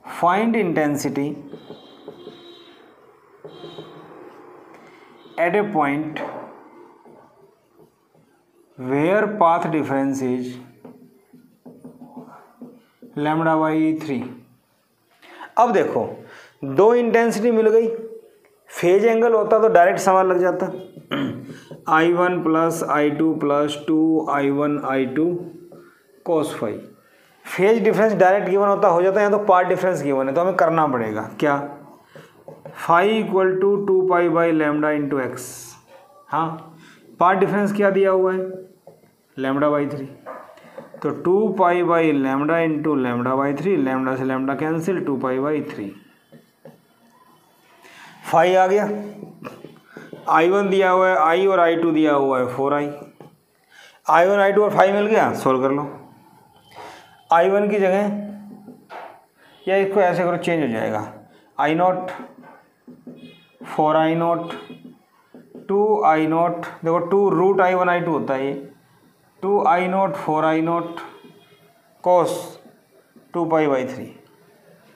Find intensity at a point where path difference is lambda by 3। अब देखो दो इंटेंसिटी मिल गई, फेज एंगल होता तो डायरेक्ट सवाल लग जाता I1 plus I2 plus 2I1 I2 cos phi. Phase difference direct given होता हो जाता है, यहाँ तो पार्ट डिफरेंस गिवन है, तो हमें करना पड़ेगा क्या, phi equal to 2 pi by lambda into x. हाँ पार्ट डिफरेंस क्या दिया हुआ है, लैम्डा बाई 3, तो 2 pi by lambda into lambda by 3, lambda से lambda cancel, 2 pi by 3, phi आ गया। I1 दिया हुआ है, I और I2 दिया हुआ है 4I, I1 I2 और फाई मिल गया, सोल्व कर लो। I1 की जगह या इसको ऐसे करो, चेंज हो जाएगा, I0 4I0 2I0, देखो 2 रूट I1 I2 होता है ये, 2I0 4I0 cos 2 pi by 3,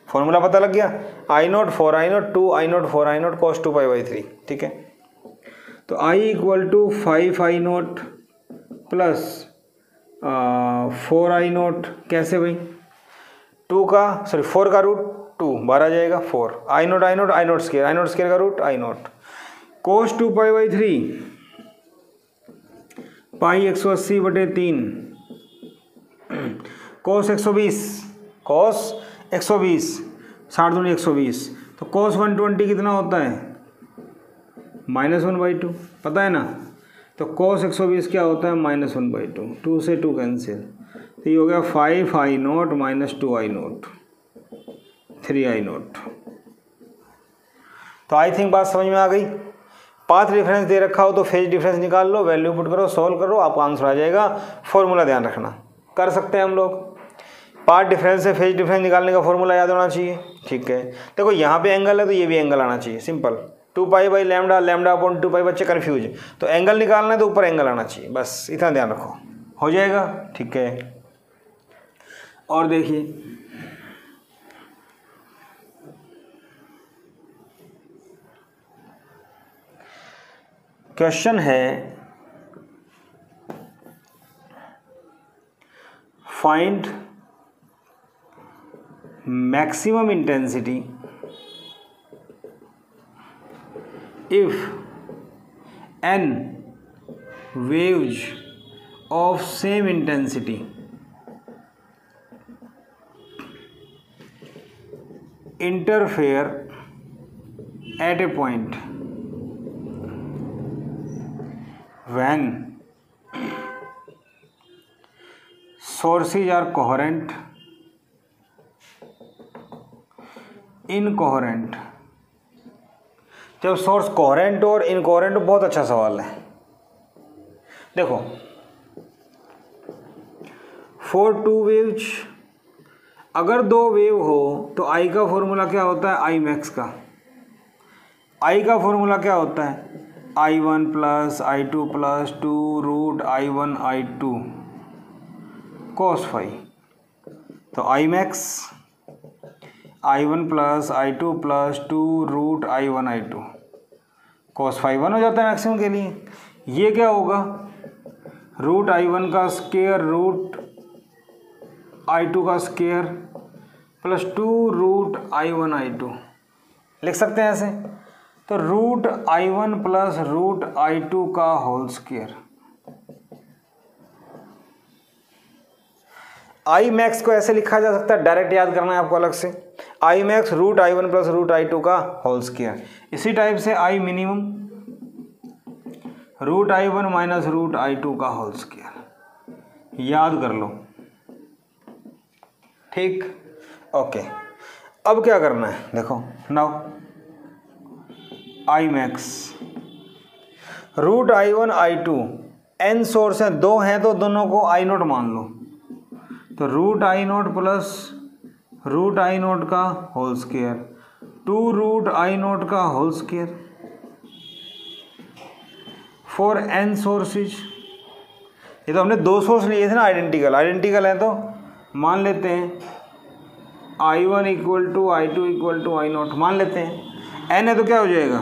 formula पता लग गया, I0 4I0 2I0 4I0 cos 2 pi by 3, ठीक है। तो I equal to 5I0 plus 4I0, कैसे भाई, 4 का रूट 2 12 जाएगा 4, I0 स्केयर का root I0 cos 2 pi by 3 pi 180 बटे 3 cos 120 60 दूनी 120, तो cos 120 कितना होता है, -1/2, पता है ना, तो cos 120 क्या होता है, -1/2, 2 से 2 कैंसिल, तो ये हो गया 5I0 माइनस 2I0 3I0। तो आई थिंक बात समझ में आ गई। पाथ डिफरेंस दे रखा हो तो फेज डिफरेंस निकाल लो, वैल्यू पुट करो, सॉल्व करो, आपका आंसर आ जाएगा। फॉर्मूला ध्यान रखना, कर सकते हैं हम लोग, पार्ट डिफरेंस से फेज डिफरेंस निकालने का फॉर्मूला याद होना चाहिए, ठीक है। देखो यहाँ पे एंगल है तो ये भी एंगल आना चाहिए, simple, 2 pi by lambda, lambda upon 2 पाई, बच्चे कन्फ्यूज, तो एंगल निकालना है तो ऊपर एंगल आना चाहिए, बस इतना ध्यान रखो, हो जाएगा, ठीक है। और देखिए क्वेश्चन है, find maximum intensity if n waves of same intensity interfere at a point when sources are coherent, incoherent। जब सोर्स कोहेरेंट और इनकोहेरेंट, बहुत अच्छा सवाल है। देखो फॉर 2 वेव्स, अगर 2 वेव हो तो आई का फॉर्मूला क्या होता है, आई मैक्स का, आई का फॉर्मूला क्या होता है, I1 plus I2 plus 2 root I1 I2 cos phi, तो I max I1 plus I2 plus 2 root I1 I2 cos phi 1 हो जाता है मैक्सिमम के लिए। ये क्या होगा, रूट I1 का स्केयर रूट I2 का square plus 2 root I1 I2, लिख सकते हैं ऐसे, तो root I1 plus root I2 का होल स्केयर। आई मैक्स को ऐसे लिखा जा सकता है, डायरेक्ट याद करना है आपको अलग से, I max root I1 plus root I2 का होल स्केयर। इसी टाइप से I minimum root I1 minus root I2 का होल स्केयर, याद कर लो, ठीक, ओके। अब क्या करना है, देखो now I max root I1 I2, n source है, 2 हैं तो दोनों को I0 मान लो, तो root I0 plus root I0 का होल स्केयर 2 रूट I0 का whole square for n sources. ये तो हमने 2 सोर्स लिए थे ना, आइडेंटिकल है, तो मान लेते हैं I1 equal to I2 equal to I0 मान लेते हैं, n है तो क्या हो जाएगा,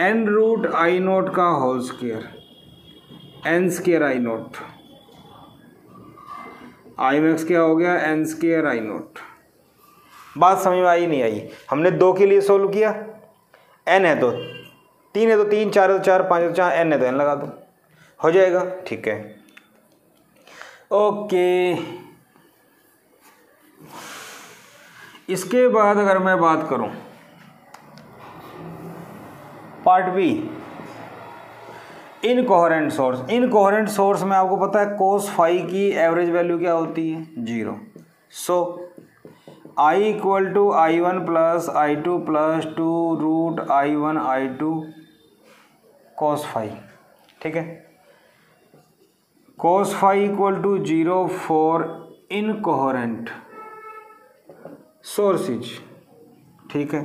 n रूट I0 का whole square n square I naught, I max क्या हो गया एन स्केयर आई नोट। बात समझ में आई नहीं आई? हमने 2 के लिए सोल्व किया, एन है तो 3 है तो 3, 4 है तो 4, 5 है तो 4, एन है तो एन लगा दो, हो जाएगा। ठीक है, ओके। इसके बाद अगर मैं बात करूं part B, incoherent source. Incoherent source में आपको पता है कोस फाई की एवरेज वैल्यू क्या होती है? 0। So I equal to I one plus I two plus 2 root I one I two cos phi. ठीक है, cos phi equal to 0 for incoherent sources. ठीक है,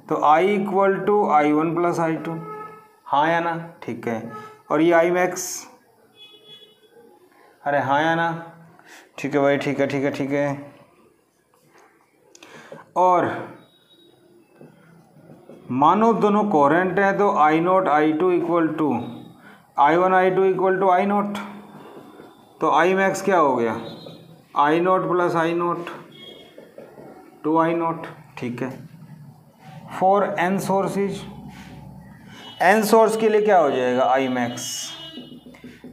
तो I equal to I one plus I two, हाँ या ना? ठीक है, और ये आई मैक्स, अरे हाँ या ना? ठीक है भाई, ठीक है ठीक है ठीक है। और मानो दोनों कोहेरेंट हैं तो I naught I two equal to I one I two equal to I naught, तो आई मैक्स क्या हो गया? I naught plus I naught 2 I naught. ठीक है, for N sources, N source के लिए क्या हो जाएगा? I max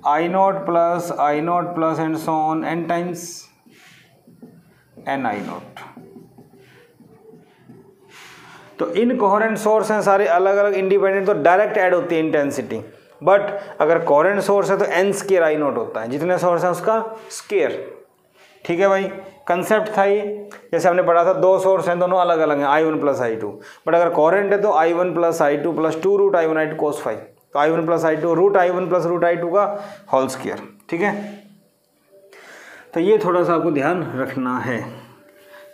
I naught plus and so on N times N I naught. तो इनकोहेरेंट सोर्स हैं सारे अलग अलग इंडिपेंडेंट, तो डायरेक्ट ऐड होती है इंटेंसिटी, बट अगर कोहेरेंट सोर्स है तो एन स्केयर आई नोट होता है, जितने सोर्स हैं उसका स्केयर। ठीक है भाई, कंसेप्ट था ये। जैसे हमने पढ़ा था 2 सोर्स हैं, दोनों अलग अलग हैं, I one plus I two, but अगर कोहेरेंट है तो I one plus I two plus 2 root I one I two cos phi, तो I one plus I two root I one plus root I two का whole square. ठीक है, तो ये थोड़ा सा आपको ध्यान रखना है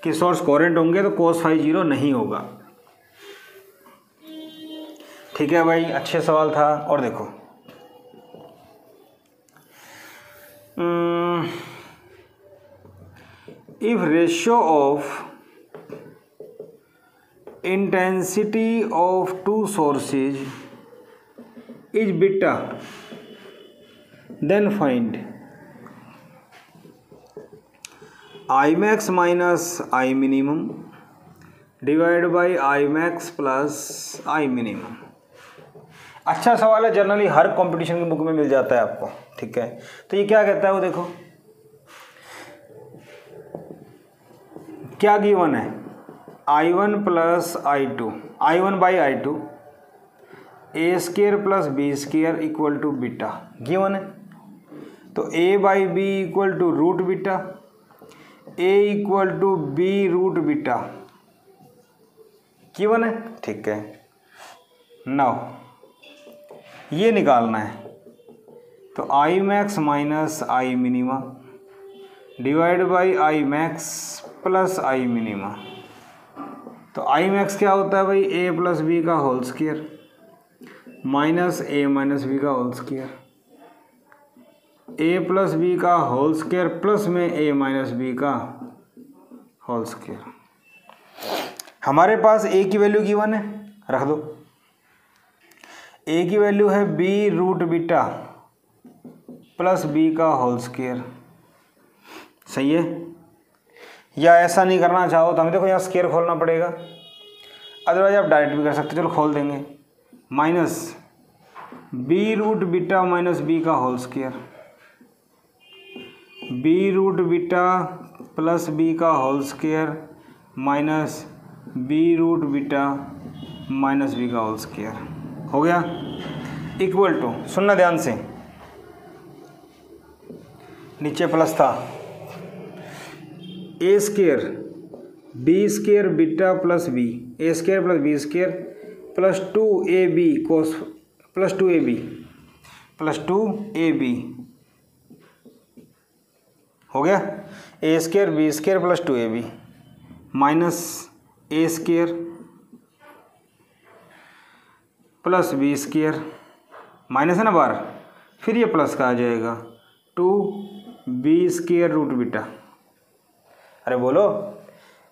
कि सोर्स कोहेरेंट होंगे तो कोस फाई 0 नहीं होगा। ठीक है भाई, अच्छे सवाल था। और देखो if ratio of intensity of 2 sources is beta, then find I max minus I minimum divide by I max plus I minimum. अच्छा सवाल है, जनरली हर कंपटीशन की बुक में मिल जाता है आपको। ठीक है, तो ये क्या कहता है वो देखो, क्या गिवन है? I one plus I two, I one by I two A square plus B square equal to beta given है। तो A by B equal to root beta, A equal to B root beta given है। ठीक है, now ये निकालना है, तो I max minus I minima divide by I max plus I minima. तो आई मैक्स क्या होता है भाई? ए प्लस बी का होल स्क्वायर माइनस ए माइनस बी का होल स्क्वायर, ए प्लस बी का होल स्क्वायर प्लस में ए माइनस बी का होल स्क्वायर। हमारे पास ए की वैल्यू गिवन है, रख दो। ए की वैल्यू है B root beta plus B का होल स्क्वायर, सही है। या ऐसा नहीं करना चाहो तो हमें देखो यहाँ स्क्वायर खोलना पड़ेगा, अदरवाइज आप डायरेक्ट भी कर सकते, चलो खोल देंगे। Minus B root beta minus B का whole square, B root beta plus B का whole square minus B root beta minus B का होल स्क्वायर हो गया, इक्वल टू, सुनना ध्यान से, नीचे प्लस था, A square B square beta plus B, A square plus B square plus 2ab cos plus 2ab हो गया, A square B square plus 2ab minus A square plus B square, minus है ना बार, फिर ये plus का आ जाएगा 2b square root beta. अरे बोलो,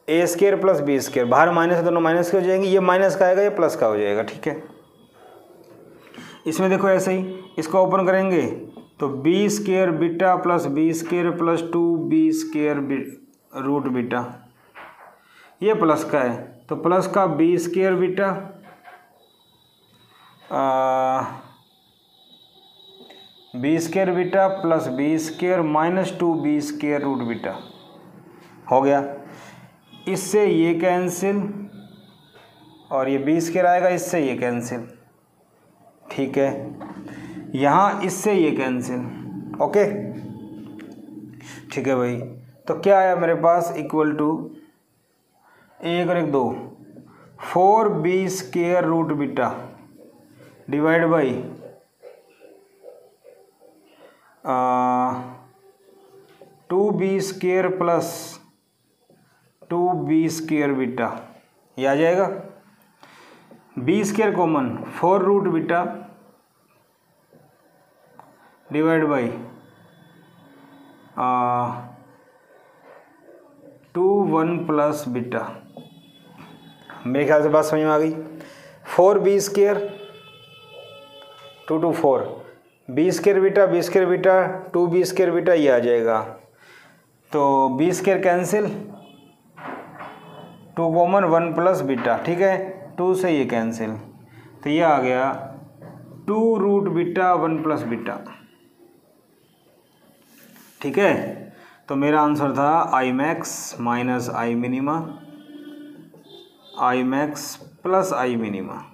A square plus B square, बाहर माइनस है, दोनों माइनस के हो जाएंगे, ये माइनस का आएगा ये प्लस का हो जाएगा। ठीक है, इसमें देखो ऐसे ही, इसको ओपन करेंगे तो B square beta plus B square plus 2b² root beta, ये प्लस का है तो प्लस का B square beta B square beta plus B square minus 2b² root beta हो गया। इससे ये कैंसिल और ये बी स्क्वायर आएगा, इससे ये कैंसिल, ठीक है। यहाँ इससे ये कैंसिल, ओके ठीक है भाई। तो क्या आया मेरे पास, इक्वल टू 1 और 1 2, 4b² root beta divide by 2b² plus 2b² beta, ये आ जाएगा। b² common 4 root beta divide by 2 1 plus beta. मेरे ख्याल से बात समझ में आ गई। 4b² 2 2 4 b² beta 2b² beta, ये आ जाएगा। तो b² cancel, 2 common 1 plus beta, ठीक है, 2 से ये कैंसिल, तो ये आ गया 2 रूट बीटा 1 प्लस बीटा, ठीक है। तो मेरा आंसर था आई max minus I minima, I max plus I minima.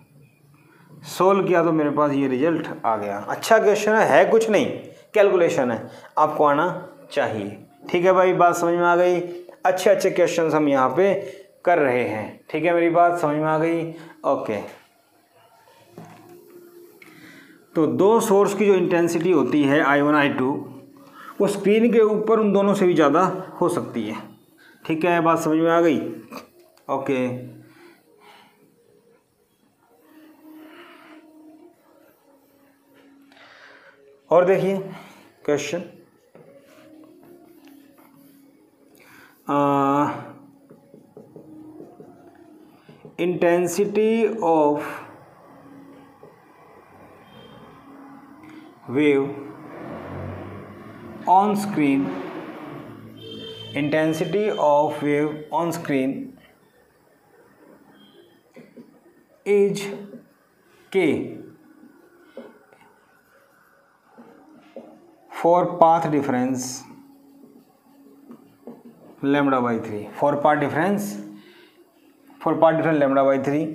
Solve किया तो मेरे पास ये रिजल्ट आ गया। अच्छा क्वेश्चन है कुछ नहीं, कैलकुलेशन है, आपको आना चाहिए, ठीक है भाई। बात समझ में आ गई। अच्छे अच्छे क्वेश्चंस हम यहाँ पे कर रहे हैं, ठीक है, मेरी बात समझ में आ गई, ओके। तो दो सोर्स की जो इंटेंसिटी होती है I1 I2, वो स्क्रीन के ऊपर उन दोनों से भी ज़्यादा हो सकती है, ठीक है। बात समझ में आ गई, ओके। और देखिए question, intensity of wave on screen, intensity of wave on screen is k for path difference lambda by 3, for path difference lambda by 3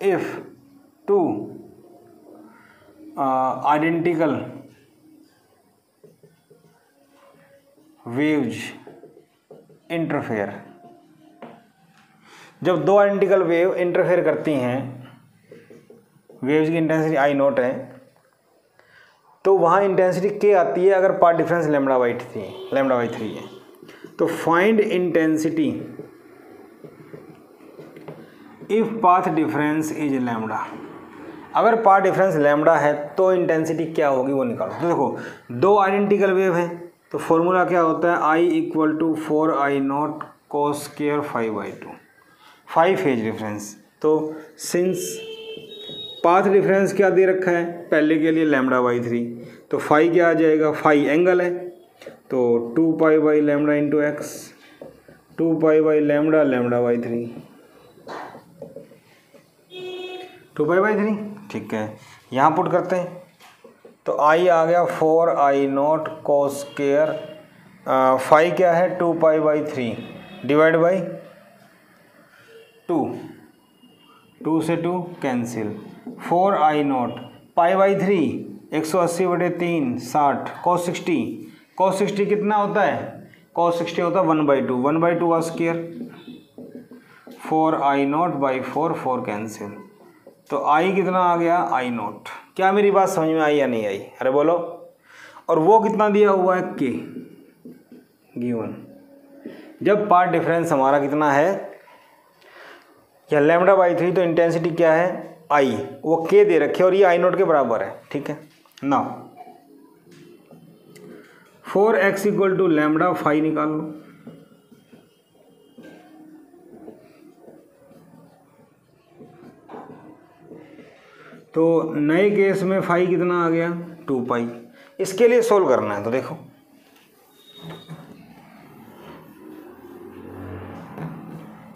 if two identical waves interfere। जब दो आइडेंटिकल वेव इंटरफेयर करती हैं, waves की intensity I0 है, तो वहाँ intensity k आती है अगर पाथ डिफरेंस लैम्बडा बाई 3 है। तो find intensity if path difference is lambda. अगर पाथ डिफरेंस लैम्बडा है तो इंटेंसिटी क्या होगी वो निकालो। तो देखो दो आइडेंटिकल वेव हैं, तो फॉर्मूला क्या होता है, I equal to 4I0 cos square 5/2, 5 phase difference. तो सिंस पाथ डिफरेंस क्या दे रखा है पहले के लिए लैम्बडा बाई 3, तो फाई क्या आ जाएगा, फाई एंगल है, तो 2 pi by lambda into x, 2 pi by lambda lambda by 3, 2 pi by 3, ठीक है। यहाँ पुट करते हैं तो आई आ गया 4I0 cos स्क्वायर, फाई क्या है 2 पाई बाई 3 डिवाइड बाई 2 से 2 cancel, 4I0 pi by 3 180/3 60 cos 60 कितना होता है, cos 60 होता है 1/2, 1/2 का स्क्वायर, 4I0 बाई 4 कैंसिल, तो I कितना आ गया I0। क्या मेरी बात समझ में आई या नहीं आई, अरे बोलो। और वो कितना दिया हुआ है k गिवन। जब पाथ डिफरेंस हमारा कितना है या लैम्बडा बाई 3, तो इंटेंसिटी क्या है I, वो k दे रखे और ये I0 के बराबर है, ठीक है ना। 4x equal to lambda phi निकाल लो, तो नए केस में फाई कितना आ गया 2 पाई। इसके लिए सोल्व करना है तो देखो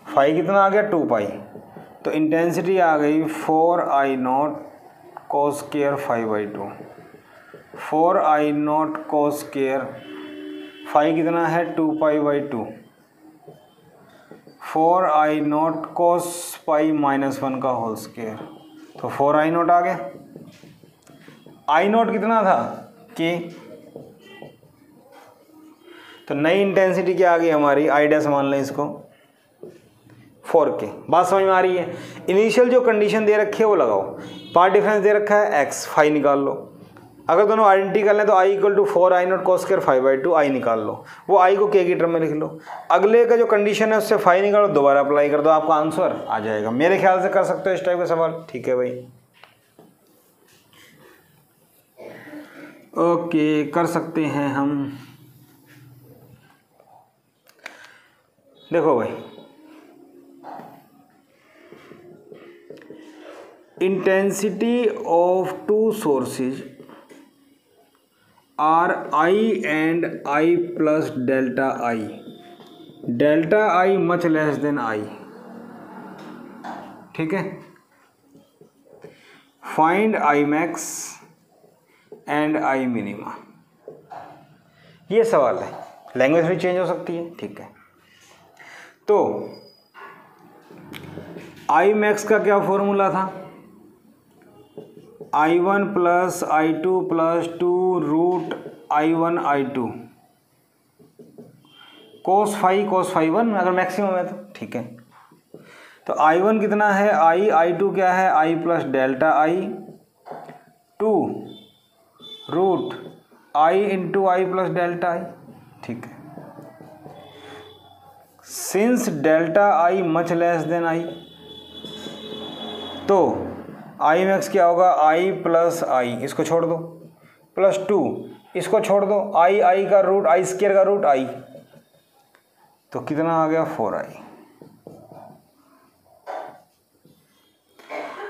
फाई कितना आ गया 2 पाई, तो इंटेंसिटी आ गई 4I0 cos square 5/2। 4I0 cos square phi कितना है 2 पाई/2। 4I0 cos पाई -1 का होल स्क्वायर, तो 4I0 आ गया। I0 कितना था कि, तो नई इंटेंसिटी क्या आ गई हमारी, I डैश मान लें इसको 4K। बात समझ में आ रही है। इनिशियल जो कंडीशन दे रखी है वो लगाओ, पार्ट डिफरेंस दे रखा है x, फाई निकाल लो। अगर दोनों आइडेंटिकल हैं तो I = 4I0 cos square 5/2 I निकाल लो, वो I को K की टर्म में लिख लो। अगले का जो कंडीशन है उससे फाई निकालो, दोबारा अप्लाई कर दो, आपका आंसर आ जाएगा। मेरे ख्याल से कर सकते हो इस टाइप का सवाल, ठीक है भाई। ओके, कर सकते हैं हम। देखो भाई, intensity of two sources are I and I plus delta I, delta I much less than I, ठीक है। Find I max and I minima, ये सवाल है। लैंग्वेज भी चेंज हो सकती है, ठीक है। तो I max का क्या फॉर्मूला था, I1 + I2 + 2 root I1 I2 cos phi 1, अगर मैक्सिमम है तो ठीक है। तो I1 कितना है I2 क्या है I + डेल्टा I 2 रूट I × I + डेल्टा I, ठीक है। Since delta I much less than I, तो I मैक्स क्या होगा I + I, इसको छोड़ दो, +2 इसको छोड़ दो, I का रूट I स्क्वायर का रूट I, तो कितना आ गया 4I।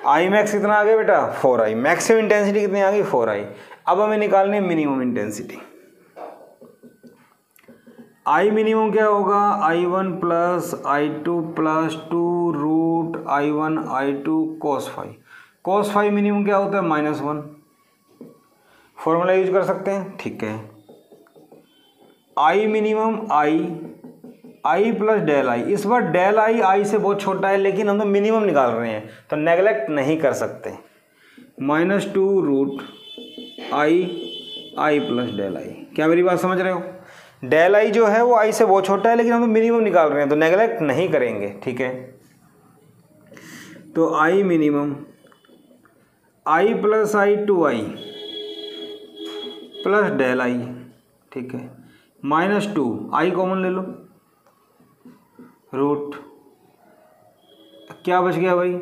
I मैक्स कितना आ गया बेटा 4I, मैक्सिमम इंटेंसिटी कितनी आ गई 4I। अब हमें निकालनी है मिनिमम इंटेंसिटी। I मिनिमम क्या होगा I1 + I2 + 2 root I1 I2 cos phi। cos phi minimum क्या होता है -1, फॉर्मूला यूज कर सकते हैं, ठीक है। I minimum I + del I, इस बार डेल I से बहुत छोटा है लेकिन हम तो मिनिमम निकाल रहे हैं तो नेगलेक्ट नहीं कर सकते। -2 रूट I + डेल I, क्या मेरी बात समझ रहे हो। डेल I जो है वो I से बहुत छोटा है लेकिन हम तो मिनिमम निकाल रहे हैं तो नेगलेक्ट नहीं करेंगे, ठीक है। तो I minimum I + I 2I + del I, ठीक है, -2 I कॉमन ले लो, रूट क्या बच गया भाई,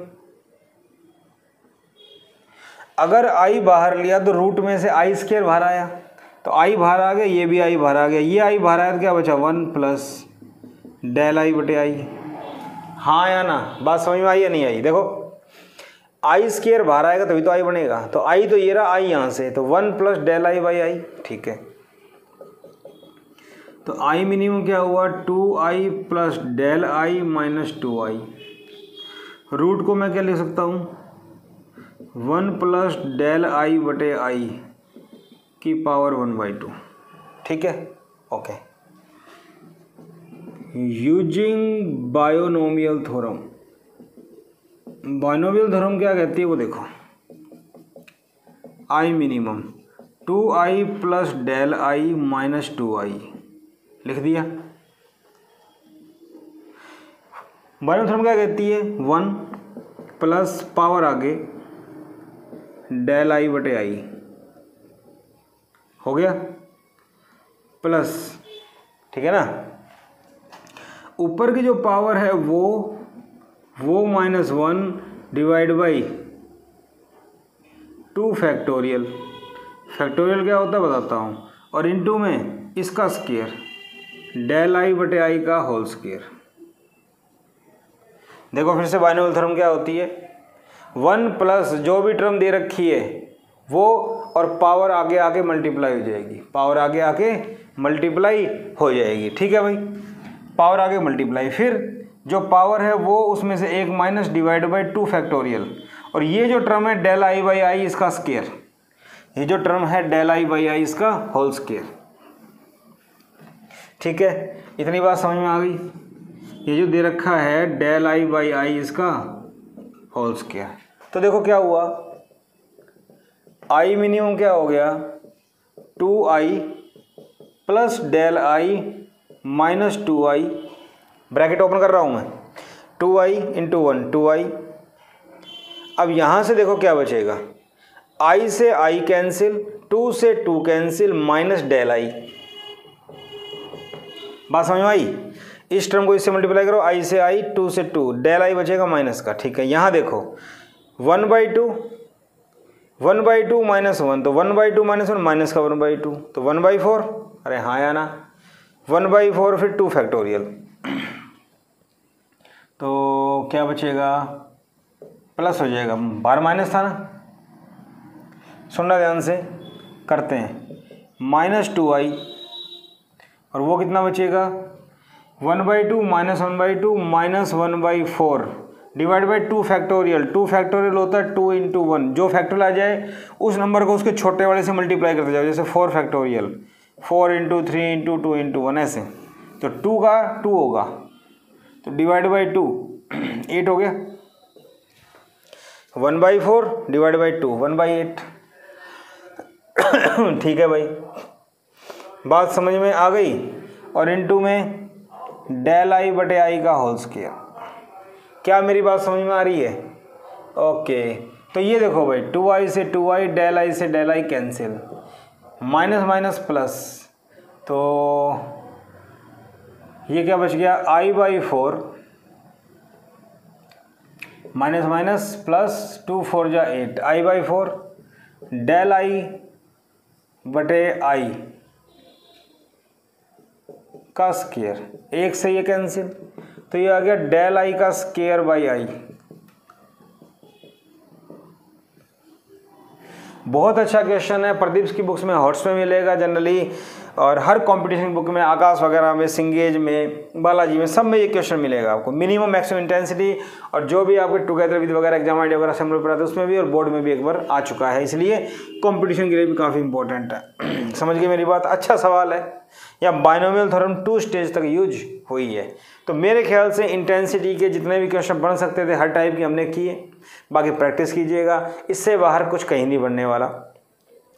अगर I बाहर लिया तो रूट में से I स्क्वायर बाहर आया, तो I बाहर आ गया, ये भी I बाहर आ गया, ये I बाहर आया तो क्या बचा 1 + डेल I बटे I। हाँ या ना, बात समझ में आई या नहीं आई। देखो I स्क्वायर बाहर आएगा तभी तो I बनेगा, तो I तो ये रहा I यहाँ से, तो 1 + डेल I/I, ठीक है। तो I मिनिमम क्या हुआ 2I + del I - 2I, root को मैं क्या लिख सकता हूँ 1 + डेल I बटे I की पावर 1/2, ठीक है। Okay, using binomial theorem. Binomial theorem क्या कहती है वो देखो, I minimum 2I + del I - 2I लिख दिया। बायोनोमियल थ्योरम क्या कहती है 1 प्लस पावर आगे डेल I बटे I हो गया प्लस, ठीक है ना। ऊपर की जो पावर है वो -1 डिवाइड बाई 2 फैक्टोरियल। फैक्टोरियल क्या होता है बताता हूँ, और इनटू में इसका स्क्वायर डेल I बटे I का होल स्क्वायर। देखो फिर से बाइनोमियल थ्योरम क्या होती है, 1 प्लस जो भी टर्म दे रखी है वो, और पावर आगे आके मल्टीप्लाई हो जाएगी, पावर आगे आके मल्टीप्लाई हो जाएगी। ठीक है भाई, पावर आगे मल्टीप्लाई, फिर जो पावर है वो उसमें से 1 माइनस डिवाइड बाई 2 फैक्टोरियल, और ये जो टर्म है डेल आई बाई आई इसका स्क्वायर, ये जो टर्म है डेल आई बाई आई इसका होल स्क्वायर। ठीक है, इतनी बात समझ में आ गई। ये जो दे रखा है डेल आई बाई आई इसका होल स्क्वायर, तो देखो क्या हुआ, आई मिनिमम क्या हो गया 2i plus del I minus 2i, bracket open कर रहा हूँ मैं, 2i इंटू 1 2i। अब यहाँ से देखो क्या बचेगा, i से i कैंसिल, 2 से 2 कैंसिल, माइनस डेल आई। बात समझ में आई? इस टर्म को इससे मल्टीप्लाई करो, i से i, 2 से 2, डेल आई बचेगा माइनस का। ठीक है, यहाँ देखो 1/2 माइनस 1, तो 1/2 माइनस 1 माइनस का 1/2, तो 1/4, अरे हाँ या ना, 1/4 फिर 2 फैक्टोरियल, तो क्या बचेगा, प्लस हो जाएगा, बाहर माइनस था ना, सुनना ध्यान से, करते हैं, माइनस 2i, और वो कितना बचेगा 1/2 minus 1/2 minus 1/4 divide by 2 factorial, 2 factorial होता है 2 इंटू 1, जो फैक्टोरियल आ जाए उस नंबर को उसके छोटे वाले से मल्टीप्लाई करते जाओ, जैसे 4 फैक्टोरियल, 4 इंटू 3 इंटू 2 इंटू 1 ऐसे, तो 2 का 2 होगा, तो डिवाइड बाई 2 8 हो गया, 1/4 डिवाइड बाई 2 1/8। ठीक है भाई, बात समझ में आ गई। और इनटू में डेल आई बटे आई का होल स्क्वायर, क्या मेरी बात समझ में आ रही है? ओके, तो ये देखो भाई 2i से 2i, डेल आई से del I cancel, minus minus plus, तो ये क्या बच गया i/4 माइनस माइनस प्लस 2 4 जा 8, i/4 डेल आई बटे आई का स्क्वायर, एक से ये कैंसिल, तो ये आ गया डेल आई का स्क्वायर बाई आई। बहुत अच्छा क्वेश्चन है, प्रदीप की बुक्स में हॉट्स में मिलेगा जनरली, और हर कंपटीशन बुक में, आकाश वगैरह में, सिंगेज में, बालाजी में, सब में ये क्वेश्चन मिलेगा आपको, मिनिमम मैक्सिमम इंटेंसिटी, और जो भी आपके टुगेदर विद वगैरह एग्जाम आइडिया वगैरह सब पढ़ाते हैं उसमें भी, और बोर्ड में भी एक बार आ चुका है, इसलिए कंपटीशन के लिए भी काफ़ी इंपॉर्टेंट है। समझ गए मेरी बात? अच्छा सवाल है, या बाइनोमियल थ्योरम 2 स्टेज तक यूज हुई है, तो मेरे ख्याल से इंटेंसिटी के जितने भी क्वेश्चन बन सकते थे हर टाइप के हमने किए, बाकी प्रैक्टिस कीजिएगा, इससे बाहर कुछ कहीं नहीं बनने वाला,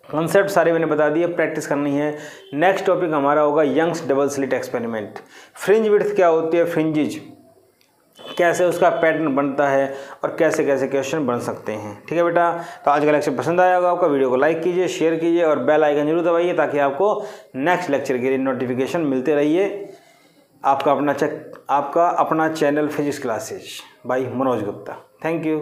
कॉन्सेप्ट सारे मैंने बता दिए, प्रैक्टिस करनी है। नेक्स्ट टॉपिक हमारा होगा Young's double slit experiment, fringe width क्या होती है, फ्रिंजेज कैसे उसका पैटर्न बनता है, और कैसे कैसे क्वेश्चन बन सकते हैं। ठीक है बेटा, तो आज का लेक्चर पसंद आया होगा आपका, वीडियो को लाइक कीजिए, शेयर कीजिए, और बेल आइकन जरूर दबाइए ताकि आपको नेक्स्ट लेक्चर के लिए नोटिफिकेशन मिलते रहिए। आपका अपना channel physics classes by Manoj Gupta. Thank you.